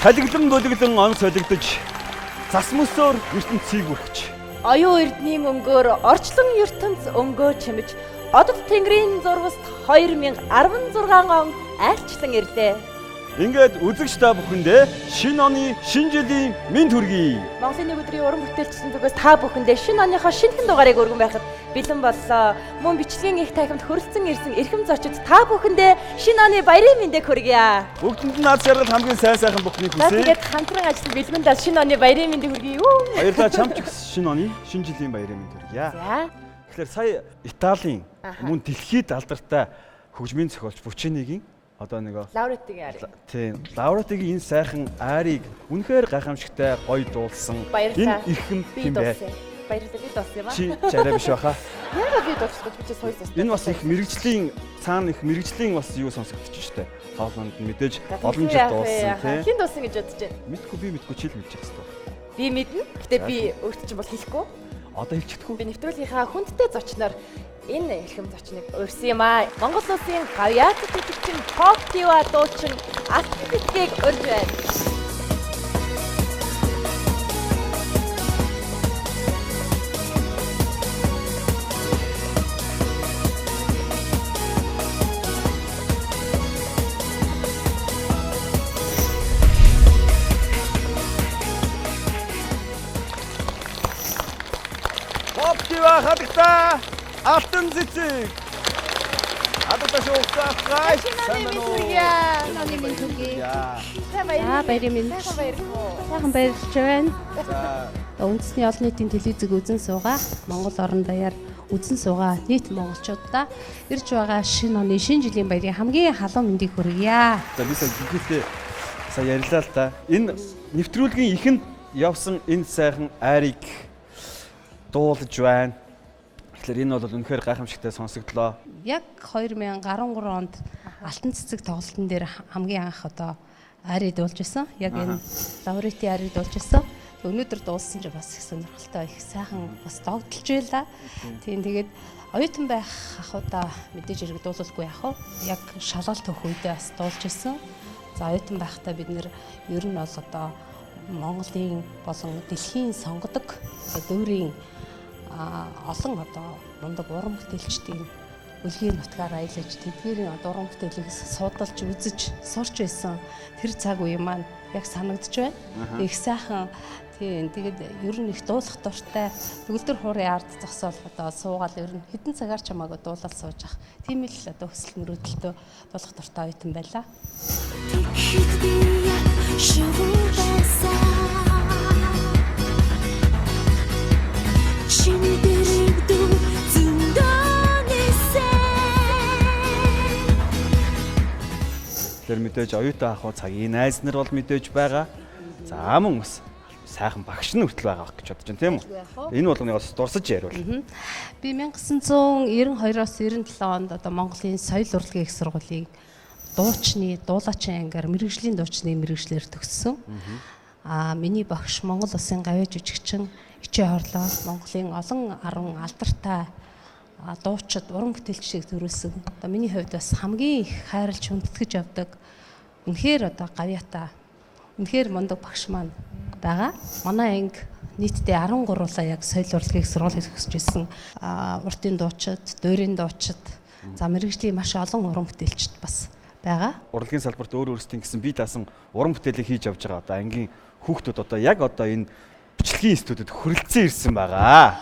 Салиглан бүлэглэн он солигдож зас мөсөөр ертөнцийг бүрхэж. Оюун эрдний мөнгөөр орчлон ертөнц өнгөө чимж одод тэнгэрийн зурваст 2016 он айлчлан ирлээ. Ингээд үзэгч та бүхэндээ шинэ оны шинэ жилийн мэнд хүргэе. Монголын нэг өдрийн уран бүтээлчсэн зүгээс та бүхэндээ шинэ оныхоо шинэхэн дугаарыг өргөн байхад бэлэн боллоо. Мөн бичлэгийн их тахимд хүрэлцэн ирсэн эрхэм зочид та бүхэндээ шинэ оны баярын мэндийг хүргье. Бүгдэнд нь наад жаргал хамгийн сайхан бүхний хүсье. Тэгээд хамтран ажиллаж бэлгэндээ шинэ оны баярын мэндийг хүргье юу? Баярлалаа чамч шинэ оны шинэ жилийн баярын мэнд хүргье. За. Тэгэхээр сая Италийн мөн дэлхийд алдартай хөгжмийн зохиолч Пучинигийн одоо нэг Лауретигийн ари. Тийм. Лауретигийн энэ сайхан арийг үнэхээр гайхамшигтай гоё дуулсан. Энэ эрхэм юм бэ? Баярлалаа би дуулсан юм аа. Чи чарай биш баха. Яагаад би дуулсан гэж би сууж байна. Энэ бас их мэрэгжлийн цаана их мэрэгжлийн бас юу сонсогдож штэ. Хоолонд мэдээж олон жил дуулсан тийм. Хин дуулсан гэж бодож байна. Мэдгүй би мэдгүй чил мэдчих хэвээр. Би мэднэ. Гэтэ би өөртөө чинь бол хэлэхгүй. Одоо хэлчихдэггүй. Би нэвтрүүлгийнхаа хүндтэй зочноор энэ эрхэм зочныг урьсан юм аа. Монгол улсын гавьяат итгэгчин pop diva дуучин Алтбитгийг урьж байна. Pop diva хатагта алтан цэцэг. Хатагта шоугтай. Наны минь түгий. Баярын минь. Сайхан баярлж байна. За Үндэсний олон нийтийн телевизэг үзэн суугаа Монгол орон даяар үзэн суугаа нийт монголчуудаа ирж байгаа шинэ оны шинэ жилийн баярын хамгийн халуун мэндийг хүргье. би сая ярьлаа л та. Энэ нэвтрүүлгийн ихэнд явсан энэ сайхан арийг дуулж байна. Тэгэхээр энэ бол үнэхээр гайхамшигтай сонсогдлоо. Яг 2013 онд Алтан цэцэг тоглолтын дээр хамгийн анх одоо ари дуулж байсан. Яг энэ Лаурети ари дуулж байсан. Өнөөдөр дуулсан ч бас их сонирхолтой их сайхан бас догдолж байлаа. Тийм тэгээд оюутан байх ахудаа мэдээж хэрэг дуулахгүй яах вэ? Яг шалгалт өгөх үедээ бас дуулж байсан. За оюутан байхдаа бид нэр ер нь бол одоо Монголын болон дэлхийн сонгодог дүүрийн олон одоо мундаг уран бүтээлчдийн үлгийн нутгаар аялаж тэдгээрийн уран бүтээлийг судалж үзэж сурч байсан тэр цаг үе маань яг санагдж байна. Их сайхан тийм тэгээд ер нь их дуулах дуртай төгөлдөр хуурын ард зогсоол одоо суугаал ер нь хэдэн цагаар ч хамаагүй дуулаад сууж ах. Тийм л одоо хүсэл мөрөөдөлтөө дуулах дуртай оюутан байлаа. Тэр мэдээж оюутан ах уу цагийн найз нар бол мэдээж байгаа. За мөн бас сайхан багш нь хүртэл байгаа гэж бодож байна тийм үү? Энэ бол нэг бас дурсаж яриул. Би 1992-оос 97 онд одоо Монголын соёл урлагийн их сургуулийн дуучны, дуулаачийн ангиар мэрэгжлийн дуучны мэрэгжлэр төгссөн. Миний багш Монгол улсын гавьяа жүжигчин Ичээ Хорлоо Монголын олон арван алдартай дуучид уран бүтээлчийг төрүүлсэн. Одоо миний хувьд бас хамгийн их хайрлж хүндэтгэж явдаг. Үнэхээр одоо гавьяатаа үнэхээр мундаг багш маань байгаа. Манай анги нийтдээ 13-уулаа яг соёл урлагийн сургуулийг төгсөж ирсэн. Уртын дуучид, дуурийн дуучид, за мэрэгжлийн маш олон уран бүтээлчд бас байгаа. Урлагийн салбарт өөр өөрсдийн гэсэн бие даасан уран бүтээлийг хийж явж байгаа одоо ангийн хүүхдүүд одоо яг одоо энэ бичлэгийн студид хүрэлцэн ирсэн байгаа.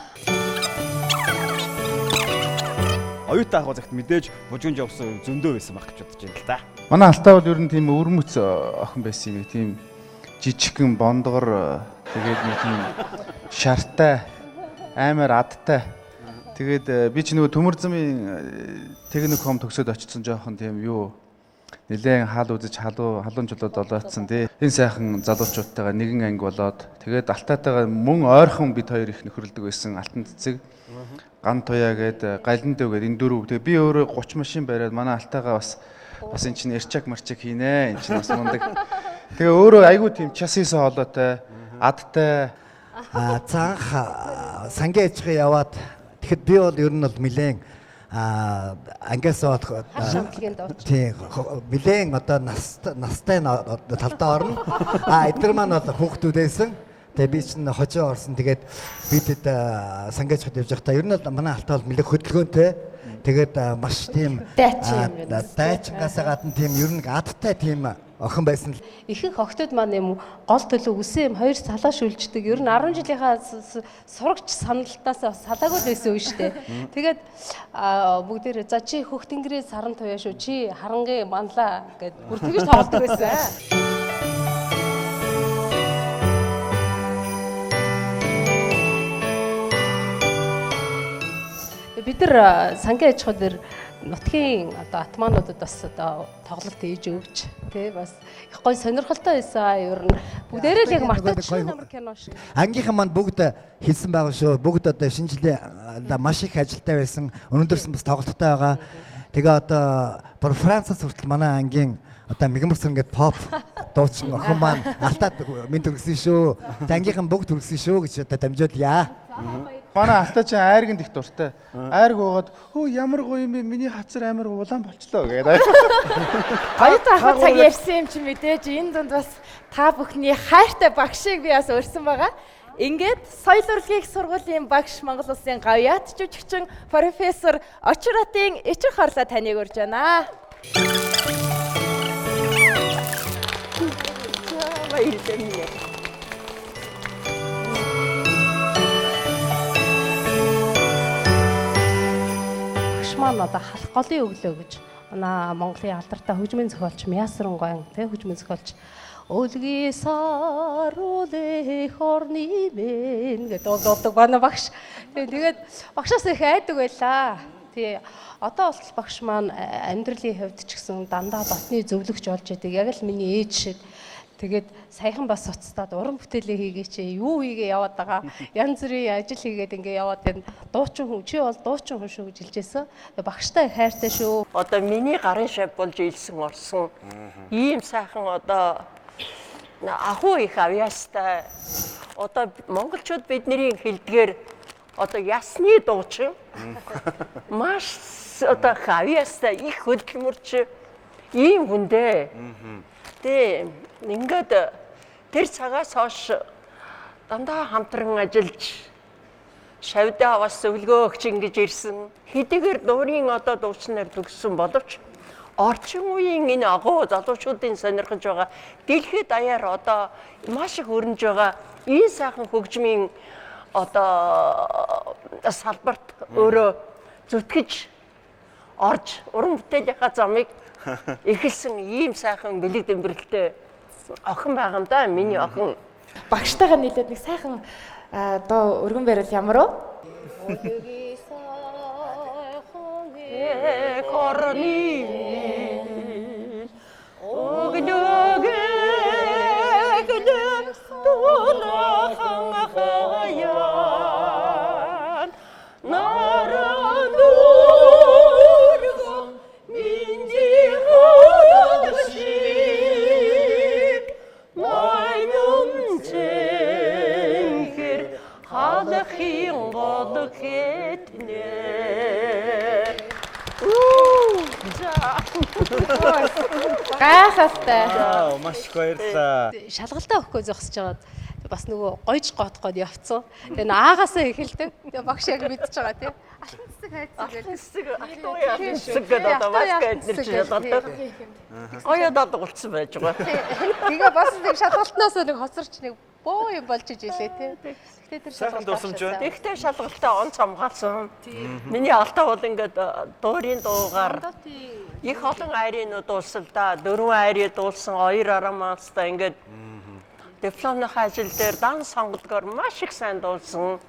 Оюутан ах цагт мэдээж бужигж явсан зөндөө байсан байх гэж бодож байна л да. Манай алтаа бол ер нь тийм өвөрмөц охин байсан юм. Тийм жижигхэн бондгор тэгээд нэг тийм шартай аймаар адтай. Тэгээд би ч нөгөө төмөр замын техникум төгсөөд очсон жоохон тийм юу нэлээд хаал үзэж халуун жолоод олоодсан тий. Энэ сайхан залуучуудтайгаа нэгэн анги болоод тэгээд алтаатайгаа мөн ойрхон бид хоёр их нөхөрлөдөг байсан алтан цэцэг ган туяа гээд галан дэв гээд энэ дөрөв. Тэгээ би өөрөө 30 машин бариад манай алтайгаа бас энэ чинь эрчаг марчаг хийнэ. Энэ чинь бас мундаг. Тэгээ өөрөө айгүй тийм часис хоолойтой, адтай. Цаанх сангийн ажихыг яваад тэгэхэд би бол ер нь бол нэлээд ангиас бодох Хамтлагийн дууч. тий билэн одоо настай талдаа орно. Эдгээр маань бол хүүхдүүдээсэн. Тэгээ би чинь хожоо орсон. Тэгээд бидэд сангажхад явж байхдаа ер нь бол манай алтаа бол нэлээд хөдөлгөөнтэй. Тэгээд маш тийм дайчингаас гадна тийм ер нь адтай тийм охин байсан. Ихэнх охтууд маань юм гол төлөв үсэн юм хоёр салаа шүлждэг. Ер нь 10 жилийнхаа сурагч саналтаас салаагүй л байсан үе шүү дээ. Тэгээд бүгдээр за чи хөх тэнгэрээс саран туяа шүү. Чи харангийн манлаа гэд бүр тэгж тоглодог байсан. Бид нар сангийн аж ахуй дээр нутгийн одоо атмануудад бас одоо тоглолт хийж өгч тий бас их гоё сонирхолтой байсан. Ер нь бүгдээрээ л яг мартагдчихсан амар кино шиг. Ангийнхан маань бүгд хэлсэн байгаа шүү. Бүгд одоо шинэ жилийн маш их ажилтай байсан. Өнөөдөрсөн бас тоглолттой байгаа. Тэгээ одоо бүр Францаас хүртэл манай ангийн одоо мигмэрсэн ингээд pop дуучин охин маань алтаад минь төрсөн шүү. Ангийнхан бүгд төрсөн шүү гэж одоо дамжуулъя. Манай алтаа чи айрганд их дуртай. Айрг уугаад хөө ямар гоё юм бэ? Миний хацар амар улаан болчлоо гэдэг. Хоёр дахь цаг ярьсан юм чи мэдээж энэ дунд бас та бүхний хайртай багшийг би бас өрсөн байгаа. Ингээд соёл урлагийн сургуулийн багш Монгол Улсын гавьяат жүжигчин профессор Очратын Ичрэх хорлоо таныг урьж байна. Баярлалаа. Маань одоо халах голын өглөө гэж манай Монголын алдартай хөгжмийн зохиолч Мясран гоён тий хөгжмийн зохиолч өлгийн саруулээ хорны мэн гэдэг дуудаг манай багш. Тэгээд багшаас их айдаг байлаа. Тий одоо бол багш маань амьдралын хувьд ч гэсэн дандаа дотны зөвлөгч болж байдаг. Яг л миний ээж шиг. Тэгээд саяхан бас суцтаад уран бүтээлээ хийгээч юу хийгээ яваад байгаа. Янз бүрийн ажил хийгээд ингээ яваад байна. Дуучин хүн чи бол дуучин хүн шүү гэж хэлжсэн. Багштай хайртай шүү. Одоо миний гарын шав болж илсэн орсон. Ийм сайхан одоо ахуй их авьяастай. Одоо монголчууд бидний хэлдгээр одоо ясны дуучин. Маш одоо авьяастай их хөдөлмөрч ийм хүндээ. Тэ ингээд тэр цагаас хойш дандаа хамтран ажиллаж шавьдаа бас өвлгөө өгч ингэж ирсэн. Хэдийгээр дуурийн одоо дуучнаар төгссөн боловч орчин үеийн энэ агуу залуучуудын сонирхож байгаа дэлхийд даяар одоо маш их өрнөж байгаа энэ сайхан хөгжмийн одоо салбарт өөрөө зүтгэж орж уран бүтээлийнхаа замыг эхэлсэн ийм сайхан бэлэг дэмбэрэлтэй охин байгаа юм да миний охин. Багштайгаа нийлээд нэг сайхан доо өргөн барил ямар вэ? Гайхалтай. Маш их баярлалаа. Шалгалтаа өгөхгүй зогсож байгаад бас нөгөө гойж гоотгоод явцсан. Тэгээ аагаасаа эхэлдэг. Тэгээ багш яг мэдчихэж байгаа тийм. Алтан цэцэг хайцсан гэдэг. Алтан цэцэг гэдэг одоо маска эднэрч яддаг. Гоё дадгалцсан байж байгаа. Тэгээ бас нэг шалгалтнаас нэг хоцорч нэг боо юм болж ижилээ тийм. Гэтэ тэр Сайхан дурсамж байна. Тэгтээ шалгалтаа он цамгаалсан. Миний алтаа бол ингээд дуурийн дуугаар их олон айрын дуулсан да. 4 айрыг дуулсан 2 арамаастай ингээд дипломных ажил дээр дан сонгодгоор маш их сайн дуулсан.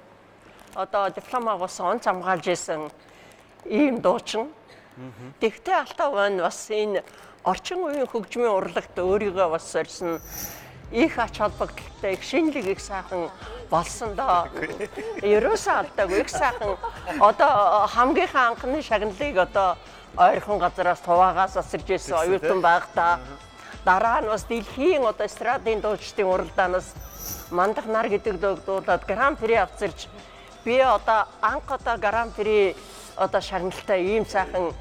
Одоо диплом авсан он цамгаалж исэн ийм дуучин. Тэгтээ алтаа байна бас энэ орчин үеийн хөгжмийн урлагт өөрийгөө бас сорьсон их ач холбогдолтой их шинэлэг их сайхан болсон доо. Ерөөсөө алдаагүй их сайхан одоо хамгийн анхны шагналыг одоо ойрхон газараас хуваагаас асарж ирсэн оюутан байхдаа дараа нь бас дэлхийн одоо эстрадын дуучдын уралдаанаас мандах нар гэдэг дуулаад гран при авчирч би одоо анх одоо гран при одоо шагналтай ийм сайхан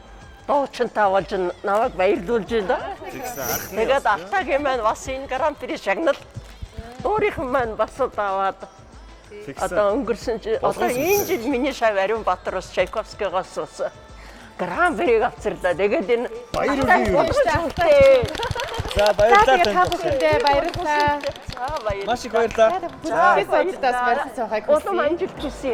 дуучинтай болж намайг баярлуулж байна. Тэгээд Алтагийн маань бас энэ Гран При шагнал дуурийнхан маань бас аваад одоо өнгөрсөн одоо энэ жил миний шав Ариун Баатар ус Чайковскигоос ус Гран Приг авчирлаа. Тэгээд энэ баярлалаа. За баярлалаа. Та бүхэндээ баярлалаа. За баярлалаа. Маш их баярлалаа. Би содтас баярлалаа хайх. Улам амжилт хүсье.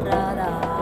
Da,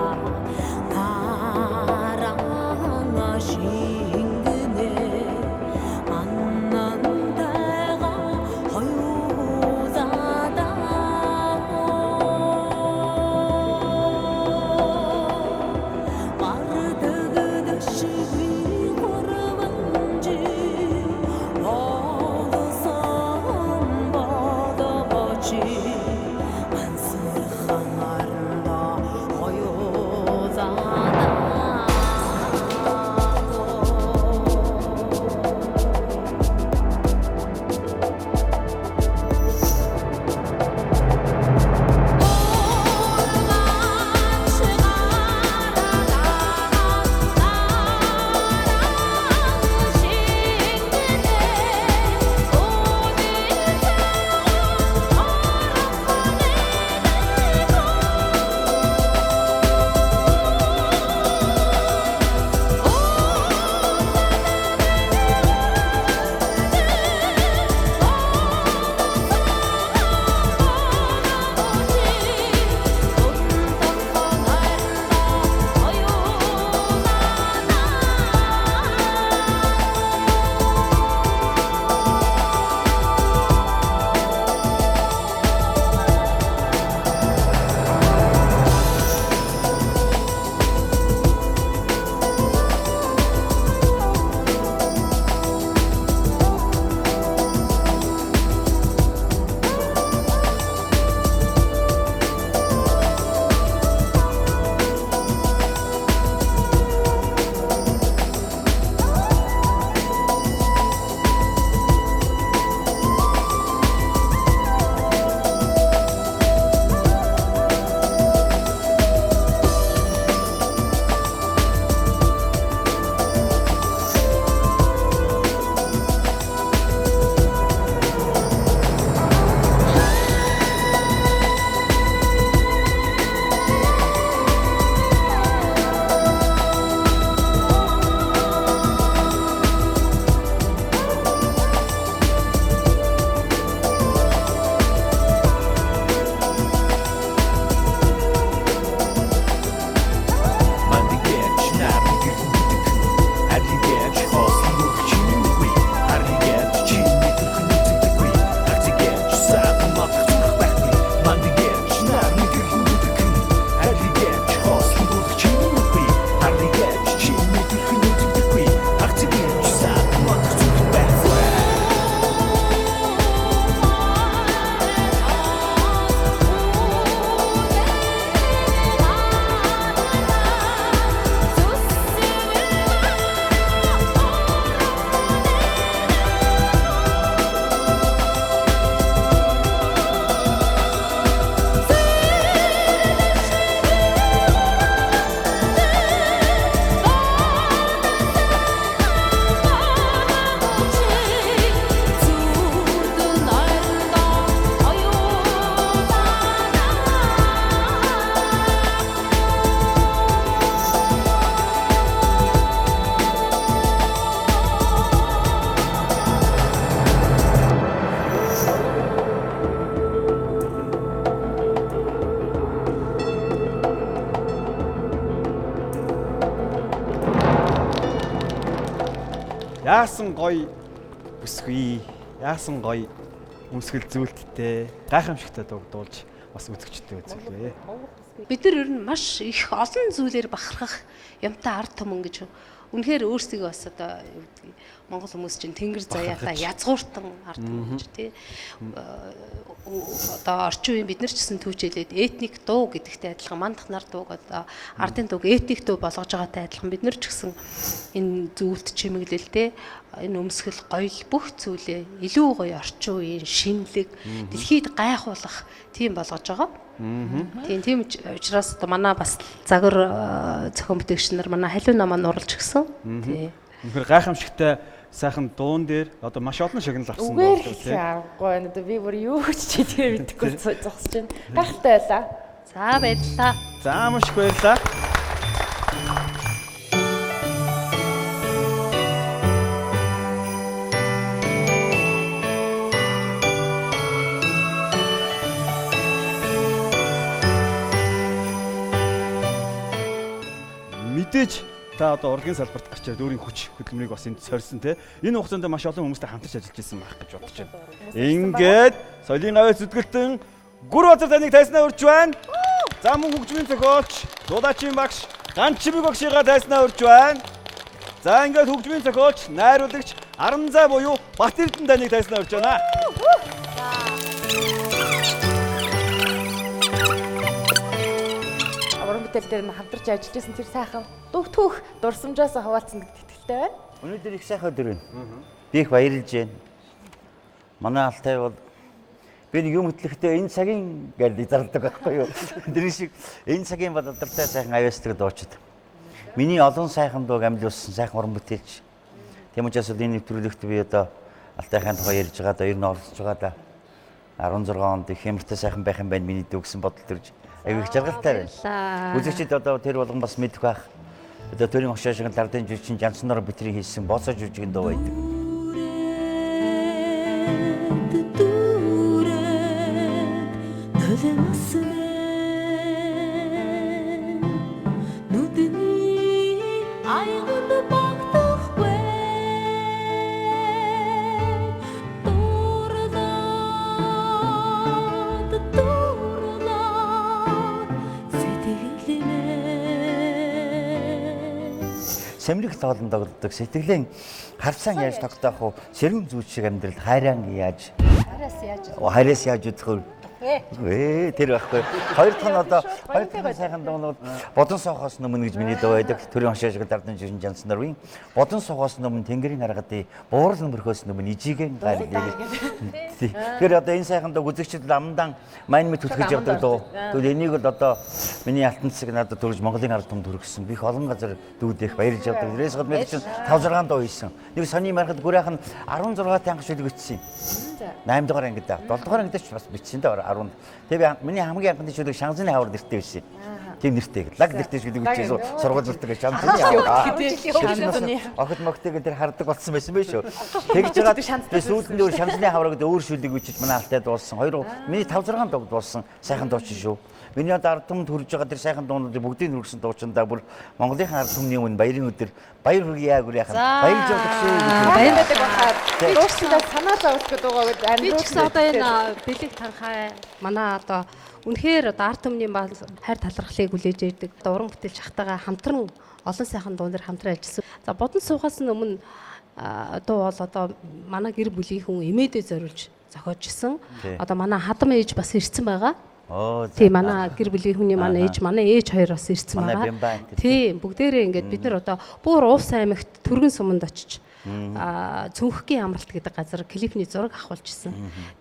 яасан гоё өсгөе. Яасан гоё өмсгөл зүйлттэй гайхамшигтай дуулж бас үзэгчтэй үзүүлээ. Бид нар ер нь маш их олон зүйлээр бахархах юмтай ард түмэн гэж үнэхээр өөрсдөө бас одоо юу гэдгийг Монгол хүмүүс чинь тэнгэр заяатаа язгууртан ард түмэн гэж тий. Одоо орчин үеийн бид нар ч гэсэн түүжээлээд этник дуу гэдэгтэй адилхан мандах нар дууг одоо ардын дууг этник дуу болгож байгаатай адилхан бид нар ч гэсэн энэ зүйлт чимэглэл тий энэ өмсгөл гоё бүх зүйлээ илүү гоё орчин үеийн шинэлэг дэлхийд гайхуулах тийм болгож байгаа. Тийм учраас одоо манай бас загвар зохион бүтээгч нар манай халиу намаа нурлж гисэн. Тийм. Үнэхээр гайхамшигтай сайхан дуун дээр одоо маш олон шагнал авсан байна тийм. Үгүй энэ одоо би бүр юу ч чийдгээ мэдэхгүй зогсож байна. Гайхалтай байлаа. За баярлалаа. За маш их баярлалаа. Мэдээж та одоо урлагийн салбарт гарч ирээд өөрийн хүч хөдөлмөрийг бас энд сорьсон те. Энэ хугацаанд маш олон хүмүүстэй хамтарч ажиллаж байсан байх гэж бодож байна. Ингээд соёлын гавьяа зүтгэлтэн Гүрбатар таныг тайснаа урьж байна. За мөн хөгжмийн зохиолч, дуудаачийн багш, Ганчимэг багшигаа тайснаа урьж байна. За ингээд хөгжмийн зохиолч, найруулагч Аранзай буюу Бат Эрдэнэ таныг тайснаа урьж байна. Уран бүтээл дээр нь хамтарч ажиллаж байсан тэр сайхан дөвтгөх дурсамжаас хаваалцсан гэдэгт итгэлтэй байна. Өнөөдөр их сайхан өдөр байна. Би их баярлж байна. Манай Алтай бол би нэг юм хөтлөхдөө энэ цагийн гэж зардаг байхгүй юу? Тэр шиг энэ цагийн бадартай сайхан авьяасдаг дуучид. Миний олон сайхан дууг амьлуулсан сайхан уран бүтээлч. Тийм учраас энэ нэвтрүүлэгт би одоо Алтайхын тухай ярьж байгаа да ер нь оролцож байгаа да. 16 онд их хэмэртэй сайхан байх юм байна миний дүү гэсэн бодол төрж аяг их жаргалтай байна. Үзэгчид одоо тэр болгон бас мэдэх байх. Одоо төрийн огшоо шиг дардын жүжигчин Жансоноор битрий хийсэн боцоо жүжигэн дуу байдаг. Сэмрэг тоолон тоглодог сэтгэлийн хавцаан яаж тогтоох вэ? Сэрүүн зүүч шиг амьдрал хайран яаж? Хайраас яаж удах вэ? Тэр байхгүй. Хоёр дахь нь одоо хоёр дахь сайхан дуунууд бодон соохоос өмнө гэж миний дуу байдаг. Төрийн хошоо шиг дардын жишин Жансоноор үе. Бодон соохоос өмнө тэнгэрийн аргадын буурал нөхөөс өмнө ижигийн гал гэдэг. Тэр одоо энэ сайхан дуу үзэгчд амдан мань мэд түлхэж явдаг дуу. Тэгвэл энийг бол одоо миний алтан цэцэг надад төрж Монголын ард түмэнд хүргэсэн. Би их олон газар дүүдэх баярлж явдаг. Тэрээс гол мэд чинь 5-6 дуу хийсэн. Нэг сони мархад гүрээхэн 16 танх шүлэг бичсэн. 8 дугаар ангид 7 дугаар ангид ч бас бичсэн дээ 10. Тэгээ миний хамгийн анхны шүлэг Шанзаны хавар нэртэй байсан. Тийм нэртэй. Лаг нэртэй шүлэг бичсэн сургууль зүрдэг Шанзаны хавар. Охид могтойг тэр хардаг болсон байсан байх шүү. Тэгж жагаад би сүүлд нь өөр Шанзаны хавар гэдэг өөр шүлэг бичиж манай Алтай дуулсан. Хоёр миний 5-6 дуу дуулсан сайхан дуучин шүү. Миний одоо ард түмэнд хүрж байгаа тэр сайхан дуунуудыг бүгдийг хүргэсэн дуучиндаа бүр Монголын ард түмний өмнө баярын өдөр баяр хүргье гүрийхэн баярлж явдаг шүү. Баярлалаа бахад. Дуусна санаа зовлох гэдэг байгаа гэж Би ч гэсэн одоо энэ бэлэг танхай манай одоо үнэхээр одоо ард түмний хайр талархлыг хүлээж ирдэг. Одоо уран бүтээлч хахтайгаа хамтран олон сайхан дуун дээр хамтран ажилласан. За бодон суухаас өмнө дуу бол одоо манай гэр бүлийн хүн эмээдээ зориулж зохиож исэн. Одоо манай хадам ээж бас ирсэн байгаа. Тийм манай гэр бүлийн хүний манай ээж хоёр бас ирсэн байгаа. Тийм бүгдээрээ ингээд бид нар одоо бүр Увс аймагт Түргэн суманд очиж цүнхгийн амралт гэдэг газар клипний зураг авахулжсэн.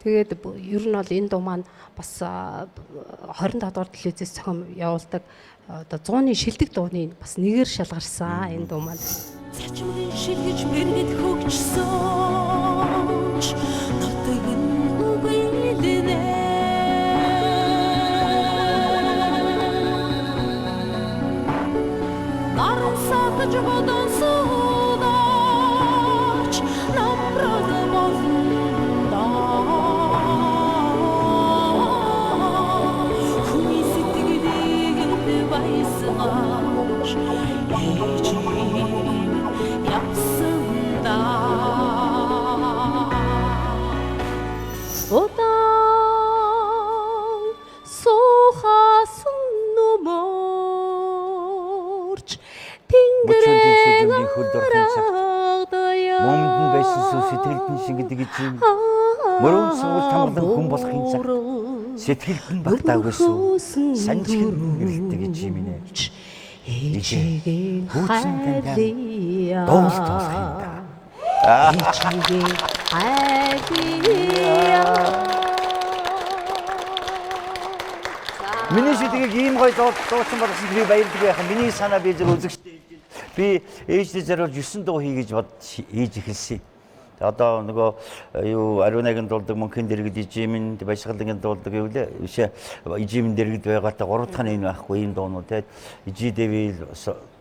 Тэгээд ер нь бол энэ дуу маань бас 25 дугаар телевизээс зохион явуулдаг одоо 100-ны шилдэг дууны бас нэгээр шалгарсан энэ дуу маань. Цачмын шилгэж мэргэд хөгжсөн нутаг нь үгэлдэнэ. Наран сатаж бодон судаач намраг болондоо хүний сэтгэлийг баясгаач ээжийн явсандаа байсан шүү сэтгэлд нь шингэдэг гэж юм. Мөрөнд суулж тамгалан хүн болохын цаг сэтгэлд нь багтаагүй шүү. Санжиг нэрэлдэг гэж юм нэ. Ээжигийн хайлия дуулт болох юм да. Ээжигийн хайлия. Миний шидэгийг ийм гоё дуусан болсон би баярлдаг яхан. Миний санаа би зөв үзэгчтэй. Би ээжтэй зориулж 9 дуу хий гэж бодож хийж эхэлсэн. Одоо нөгөө юу Ариунагийн дуулдаг мөнхийн дэргэд ижимэн баясгалангийн дуулдаг юу лээ биш ижимэн дэргэд байгаатай 3 дахь нь энэ байхгүй ийм дуунууд те ижи дэви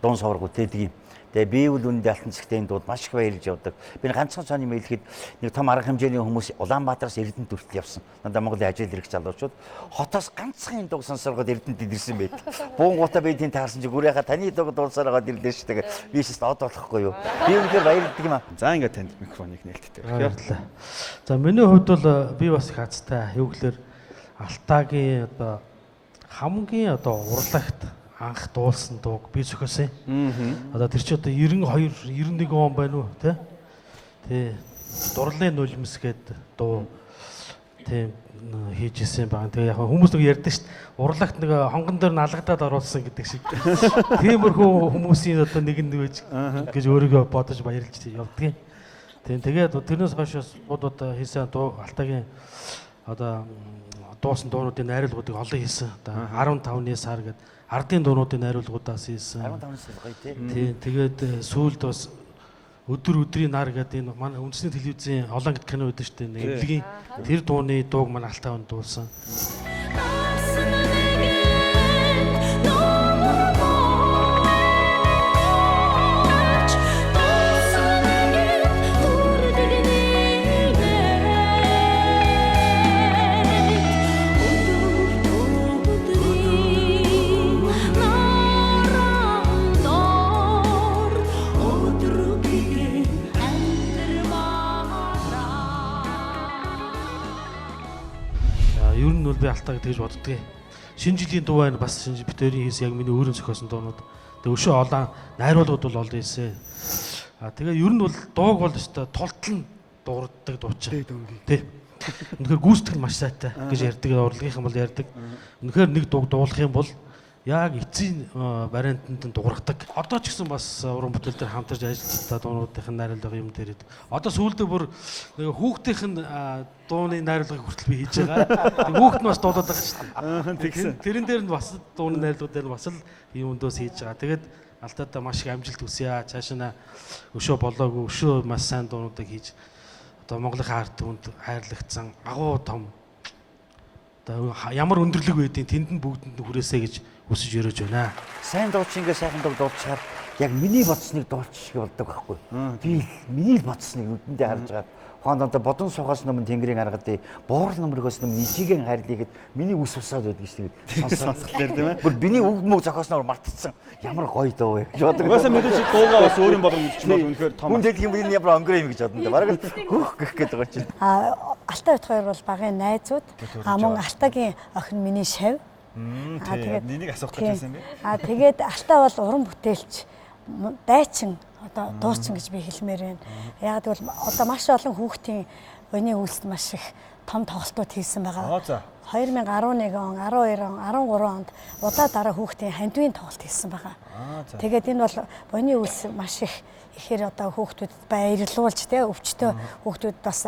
дуун совргууд гэдэг юм. Тэгээ би үл үндэ алтан цэгтийн дууд маш их баярлж явдаг. Би ганцхан цааны мэйлэхэд нэг том арга хэмжээний хүмүүс Улаанбаатараас Эрдэнэт хүртэл явсан. Надаа Монголын ажил хэрэг залуучууд хотоос ганцхан дуу сонсоргоод Эрдэнэт ирсэн байт. Буунгуудаа би тийм таарсан чи гүрээха таны дуу дуулсараад ирлээ ш. Тэгээ би ч од болохгүй юу. Би үнэхээр баярлдаг юм аа. За ингээд танд микрофоныг нээлттэй. Баярлалаа. За миний хувьд бол би бас их хацтай. Юу гэхээр Алтаагийн одоо хамгийн одоо урлагт анх дуулсан дууг би зохиосон. Одоо тэр чи одоо 92 91 он байна уу тий? Тий. Дурлалын нулимс гэдэг дуу тийм хийжсэн байгаа. Тэгээ яг хүмүүс нэг ярьдаг шүү дээ. Урлагт нэг хонгон дээр налгадаад оруулсан гэдэг шиг. Тиймэрхүү хүмүүсийн одоо нэг нь байж гэж өөрийгөө бодож баярлж явдаг. Тийм тэгээд тэрнээс хойш бод одоо хийсэн дуу Алтаагийн одоо дуусан дуунуудын найруулгуудыг олон хийсэн. Одоо 15-ны сар гэдэг ардын дуунуудын найруулгуудаас хийсэн. 15-ны сар гоё тийм. Тэгээд сүүлд бас өдрийн нар гэдэг энэ манай үндэсний телевизийн олон гэд кино байдаг шүү дээ. Нэг эвлэгийн тэр дууны дууг манай Алтаавнд дуулсан. Ер нь бол би Алтааг тэгж боддгийг. Шинэ жилийн дуу байна бас шинэ битэрийн хийсэн яг миний өөрийн зохиосон дуунууд. Тэгээ өшөө олон найруулгууд бол олон хийсэн. Тэгээ ер нь бол дууг бол өстой тултал нь дуурддаг дуучаа. Тий. Үнэхээр гүйцэтгэл маш сайтай гэж ярьдаг. Урлагийнхан бол ярьдаг. Үнэхээр нэг дууг дуулах юм бол яг эцсийн вариантанд дуургадаг. Одоо ч гэсэн бас уран бүтээл дээр хамтарч ажилладаг дуунуудын найруулга юм дээр. Одоо сүүлдээ бүр нэг хүүхдийн дууны найруулгыг хүртэл би хийж байгаа. Хүүхд нь бас дуулаад байгаа шүү дээ. Тэрэн дээр нь бас дууны найруулга дээр бас л юм өндөөс хийж байгаа. Тэгээд Алтаадаа маш их амжилт хүсье. Цаашаа өшөө болоогүй өшөө маш сайн дуунуудыг хийж одоо Монголын арт түмэнд хайрлагдсан агуу том одоо ямар өндөрлөг байдیں۔ Тэнд нь бүгдэнд нь хүрээсэй гэж хүсэж өрөөж байна. Сайн дуучин ингээ сайхан дуу дуулчихаар яг миний бодсныг дуулчих шиг болдог байхгүй. Би миний бодсныг нүдэндээ харж байгаа. Хоолойдоо бодон сухаас өмнө тэнгэрийн аргадыг буурал нөмрөгөөс өмнө ижигийн хайрлыг миний үс усаад байдаг шүү дээ. Сонсголоор тийм ээ. Бүр миний үг мөг зохиосноор мартцсан. Ямар гоё дуу вэ гэж боддог. Угаасаа мэдээж дуугаа бас өөрийн болон мэдчихмээр үнэхээр том. Хүн дэлхийн миний ямар өнгөрөө юм гэж бодсон. Бараг хөөх гэх гээд байгаа чинь. Алтай бит хоёр бол багын найзууд. Мөн Алтагийн охин миний шав. Тэгээд нэг асуух гэж байсан юм бэ? Тэгээд Алтай бол уран бүтээлч дайчин одоо дуучин гэж би хэлмээр байна. Яг тэгвэл одоо маш олон хүүхдийн өний үйлсд маш их том тоглолтууд хийсэн байгаа. 2011 он, 12 он, 13 онд удаа дараа хүүхдийн хандивын тоглолт хийсэн байгаа. Тэгээд энэ бол өний үйлс маш их ихээр одоо хүүхдүүдэд баярлуулж өвчтөө хүүхдүүд бас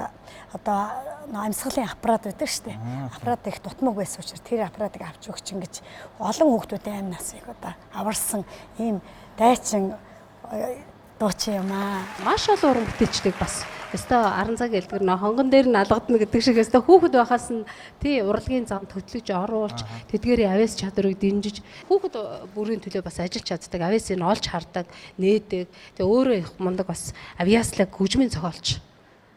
одоо амьсгалын аппарат байдаг шүү дээ. Аппарат их дутмаг байсан учраас тэр аппаратыг авч өгч ингэж олон хүүхдүүдийн амь насыг одоо аварсан ийм дайчин дуучин юм аа. Маш олон уран бүтээлчдийг бас өстой 10 цаг элдгэр нөө хонгон дээр нь алгадна гэдэг шиг өстой хүүхэд байхаас нь тий урлагийн замд хөтлөж оруулж тэдгээрийн авиас чадварыг дэмжиж хүүхэд бүрийн төлөө бас ажиллаж чаддаг, авиасыг нь олж хардаг, нээдэг. Тэгээ өөрөө их мундаг бас авиаслаг хөгжмийн зохиолч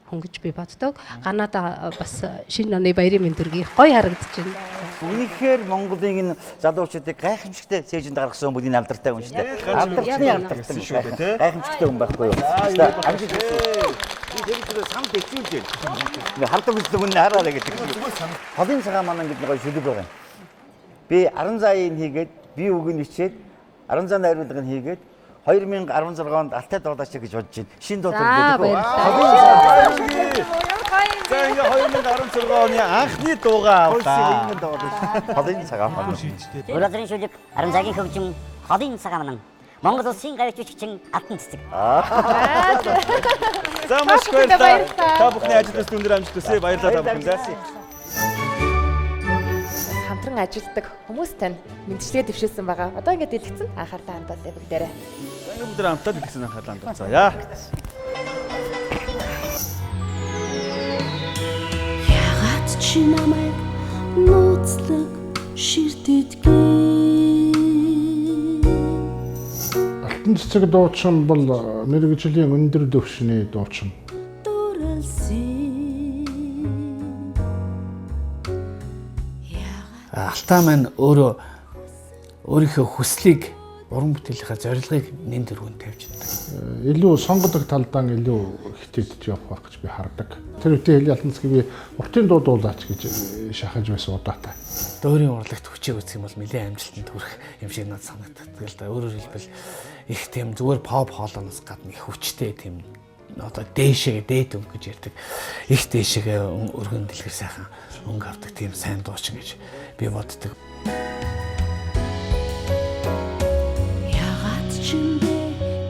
хүн гэж би боддог. Ганада бас шинэ оны баярын мэндүргийг гоё харагдаж байна. Үнэхээр Монголын энэ залуучуудыг гайхамшигтай цээжинд гаргасан бүгдийн алдартай хүн шүү дээ. Алдартай шүү дээ. Гайхамшигтай хүн байхгүй юу? Амжилт хүсье. Тэр самд ичүүлж байна. Хардаг үздэг хүн хараарай гэдэг. Холын цагаан манаа гэдэг гоё шүлэг байгаа. Би 10 заыг хийгээд би үг нь ичээд 10 заа найруулгыг хийгээд 2016 онд Алтай дуудаач гэж бодож байна. Шинэ дуудар За гэдэг үү? За ингээ 2016 оны анхны дуугаа авлаа. Холын цагаан маань. Уралдрын шүлэг Арамзагийн хөгжим холын цагаан маань Монгол улсын гавьч жүжигчин Алтан цэцэг. За маш баярлалаа. Та бүхний ажил төс өндөр амжилт хүсье. Баярлалаа та бүхэндээ. Хамтран ажилладаг хүмүүс тань мэдчилгээ дэвшүүлсэн байгаа. Одоо ингээд дэлгэцэн анхаарлаа хандуулъя бүгдээрээ. За ингээ бүгд хамтдаа дэлгэцэн анхаарлаа хандуулцгаая. Ягаад чи намайг нууцлаг ширтдэггүй? Алтан цэцэг дуучин бол мэргэжлийн өндөр түвшний дуучин. Алтаа маань өөрийнхөө хүслийг уран бүтээлийнхаа зорилгыг нэн дөрвөнд тавьж чаддаг. Илүү сонгодог талдаа илүү хитэгдэж явах гэж би хардаг. Тэр үедээ хэл алтан цэцгийг би уртын дуу дуулаач гэж шахаж байсан удаатай. Дөөрийн урлагт хүчээ үүсэх юм бол нэлээд амжилтанд хүрэх юм шиг надад санагддаг. Тэгэл да өөрөөр хэлбэл их тийм зүгээр pop хоолооноос гадна их хүчтэй тийм одоо дээшээ дээд өнгө гэж ярьдаг. Их дээшээ өргөн дэлгэр сайхан өнгө авдаг тийм сайн дуучин гэж би боддог. Ягаад ч юм бэ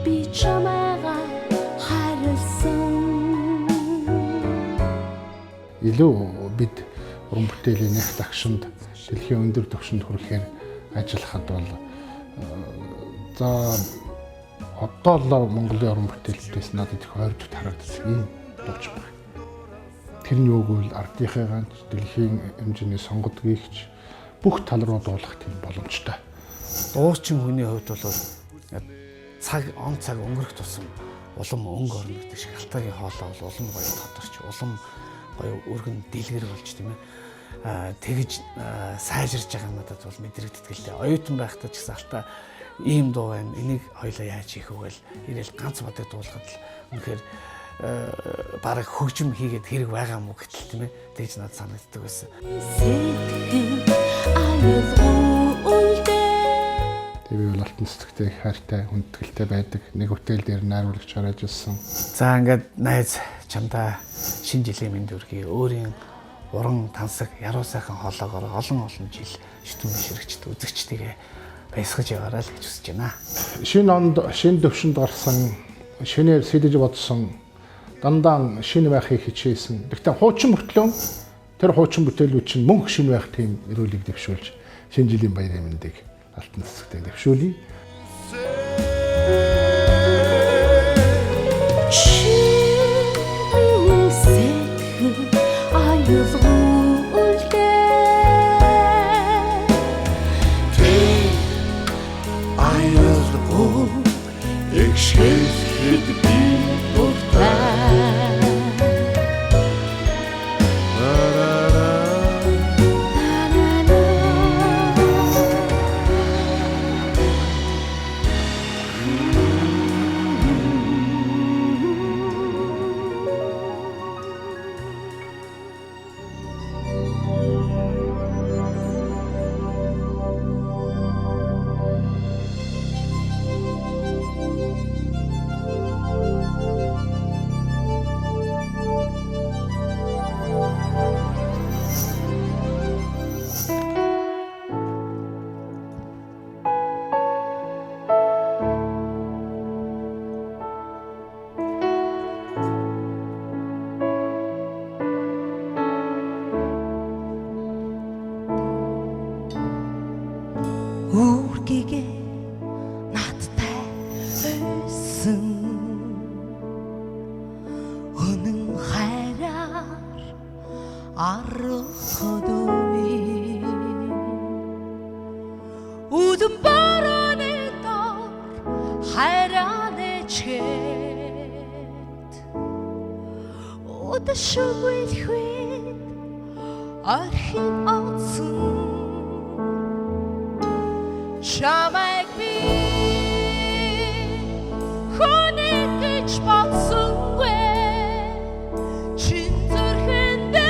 би чамайгаа харилсан? Илүү бид уран бүтээлийн нэг тагшинд дэлхийн өндөр түвшинд хүрэхээр ажиллахад бол за одоо л Монголын уран бүтээлчдээс надад их ойртод харагдсан юм болж байна. Тэр нь юу гэвэл ардынхаа дэлхийн хэмжээний сонгодгийгч бүх тал руу дуулах тийм боломжтой. Дуучин хүний хувьд бол он цаг өнгөрөх тусам улам өнгө орно гэдэг шиг Алтайгийн хоолой бол улам гоё тодорч, улам гоё өргөн дэлгэр болж тийм ээ. Тэгж сайжирж байгаа надад бол мэдрэгддэг л дээ. Оюутан байхдаа ч гэсэн Алтай ийм дуу байна. Энийг хоёлаа яаж хийх вэ гэл ирээл ганц бодыг дуулахад л үнэхээр бараг хөгжим хийгээд хэрэг байгаа мó гэтэл тийм ээ. Тэгж надад санагддаг байсан. Тэр би бол алтан цэцэгтэй их хайртай, хүндэтгэлтэй байдаг. Нэг хотел дээр найруулагч хараад ирсэн. За ингээд найз чамдаа шинэ жилийн мэнд хүргэе. Өөрийн уран тансаг яруу сайхан хоолоогоор олон жил шүтэн бишрэгчд үзэгчдээ баясгаж яваарай л гэж хүсэж байна. Шинэ онд шинэ төвшөнд гарсан, шинээр сэлж бодсон, дандаа шинэ байхыг хичээсэн. Гэхдээ хуучин мөртлөө тэр хуучин бүтээлүүд чинь мөнх шинэ байх тийм эрүүлэг дэвшүүлж шинэ жилийн баярын мэндийг алтан цэцэгтэй дэвшүүлье. Үргэгээ надтай өсөн өнөн хайраар архад үе үдэн бараны дор хайраны чэт удэшгүй хүйт архин атсан Шамайг би хүнийг гэж бодсонгүй чин зүрхэндээ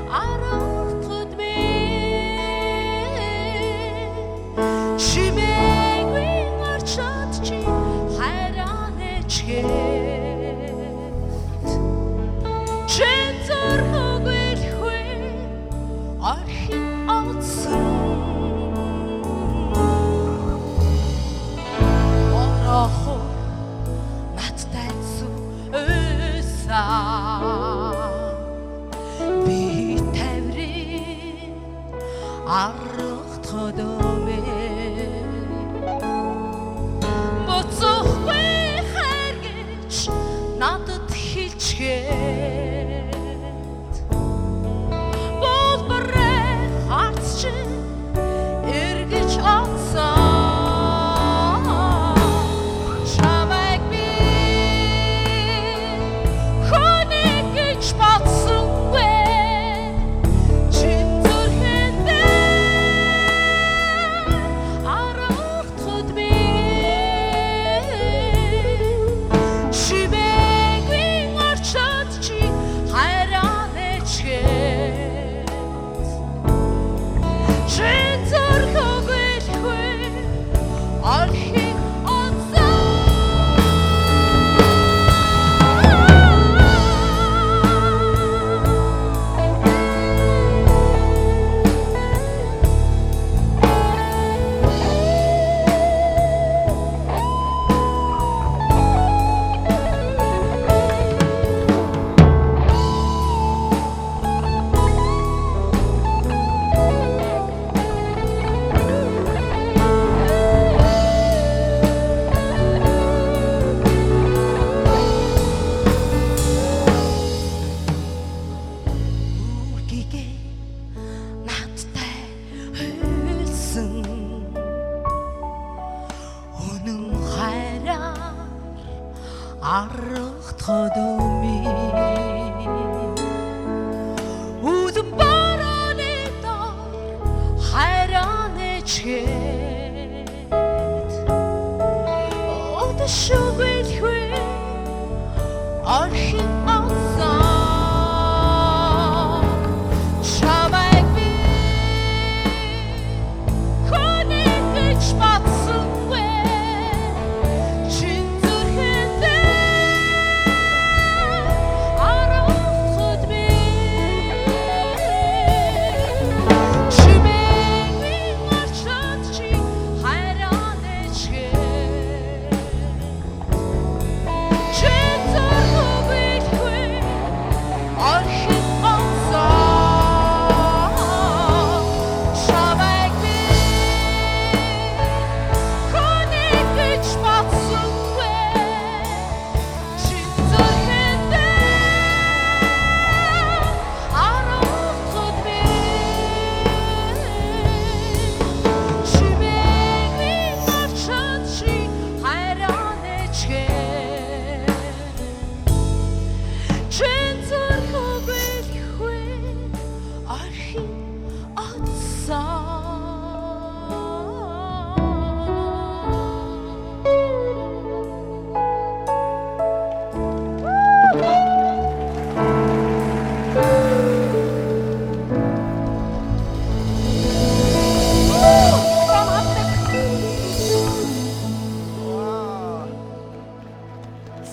арахтад би чимээгүй би таврын аргахад өмөө боцохгүй харгич надад хилчгээд болборээ харц чинь эргэж атсан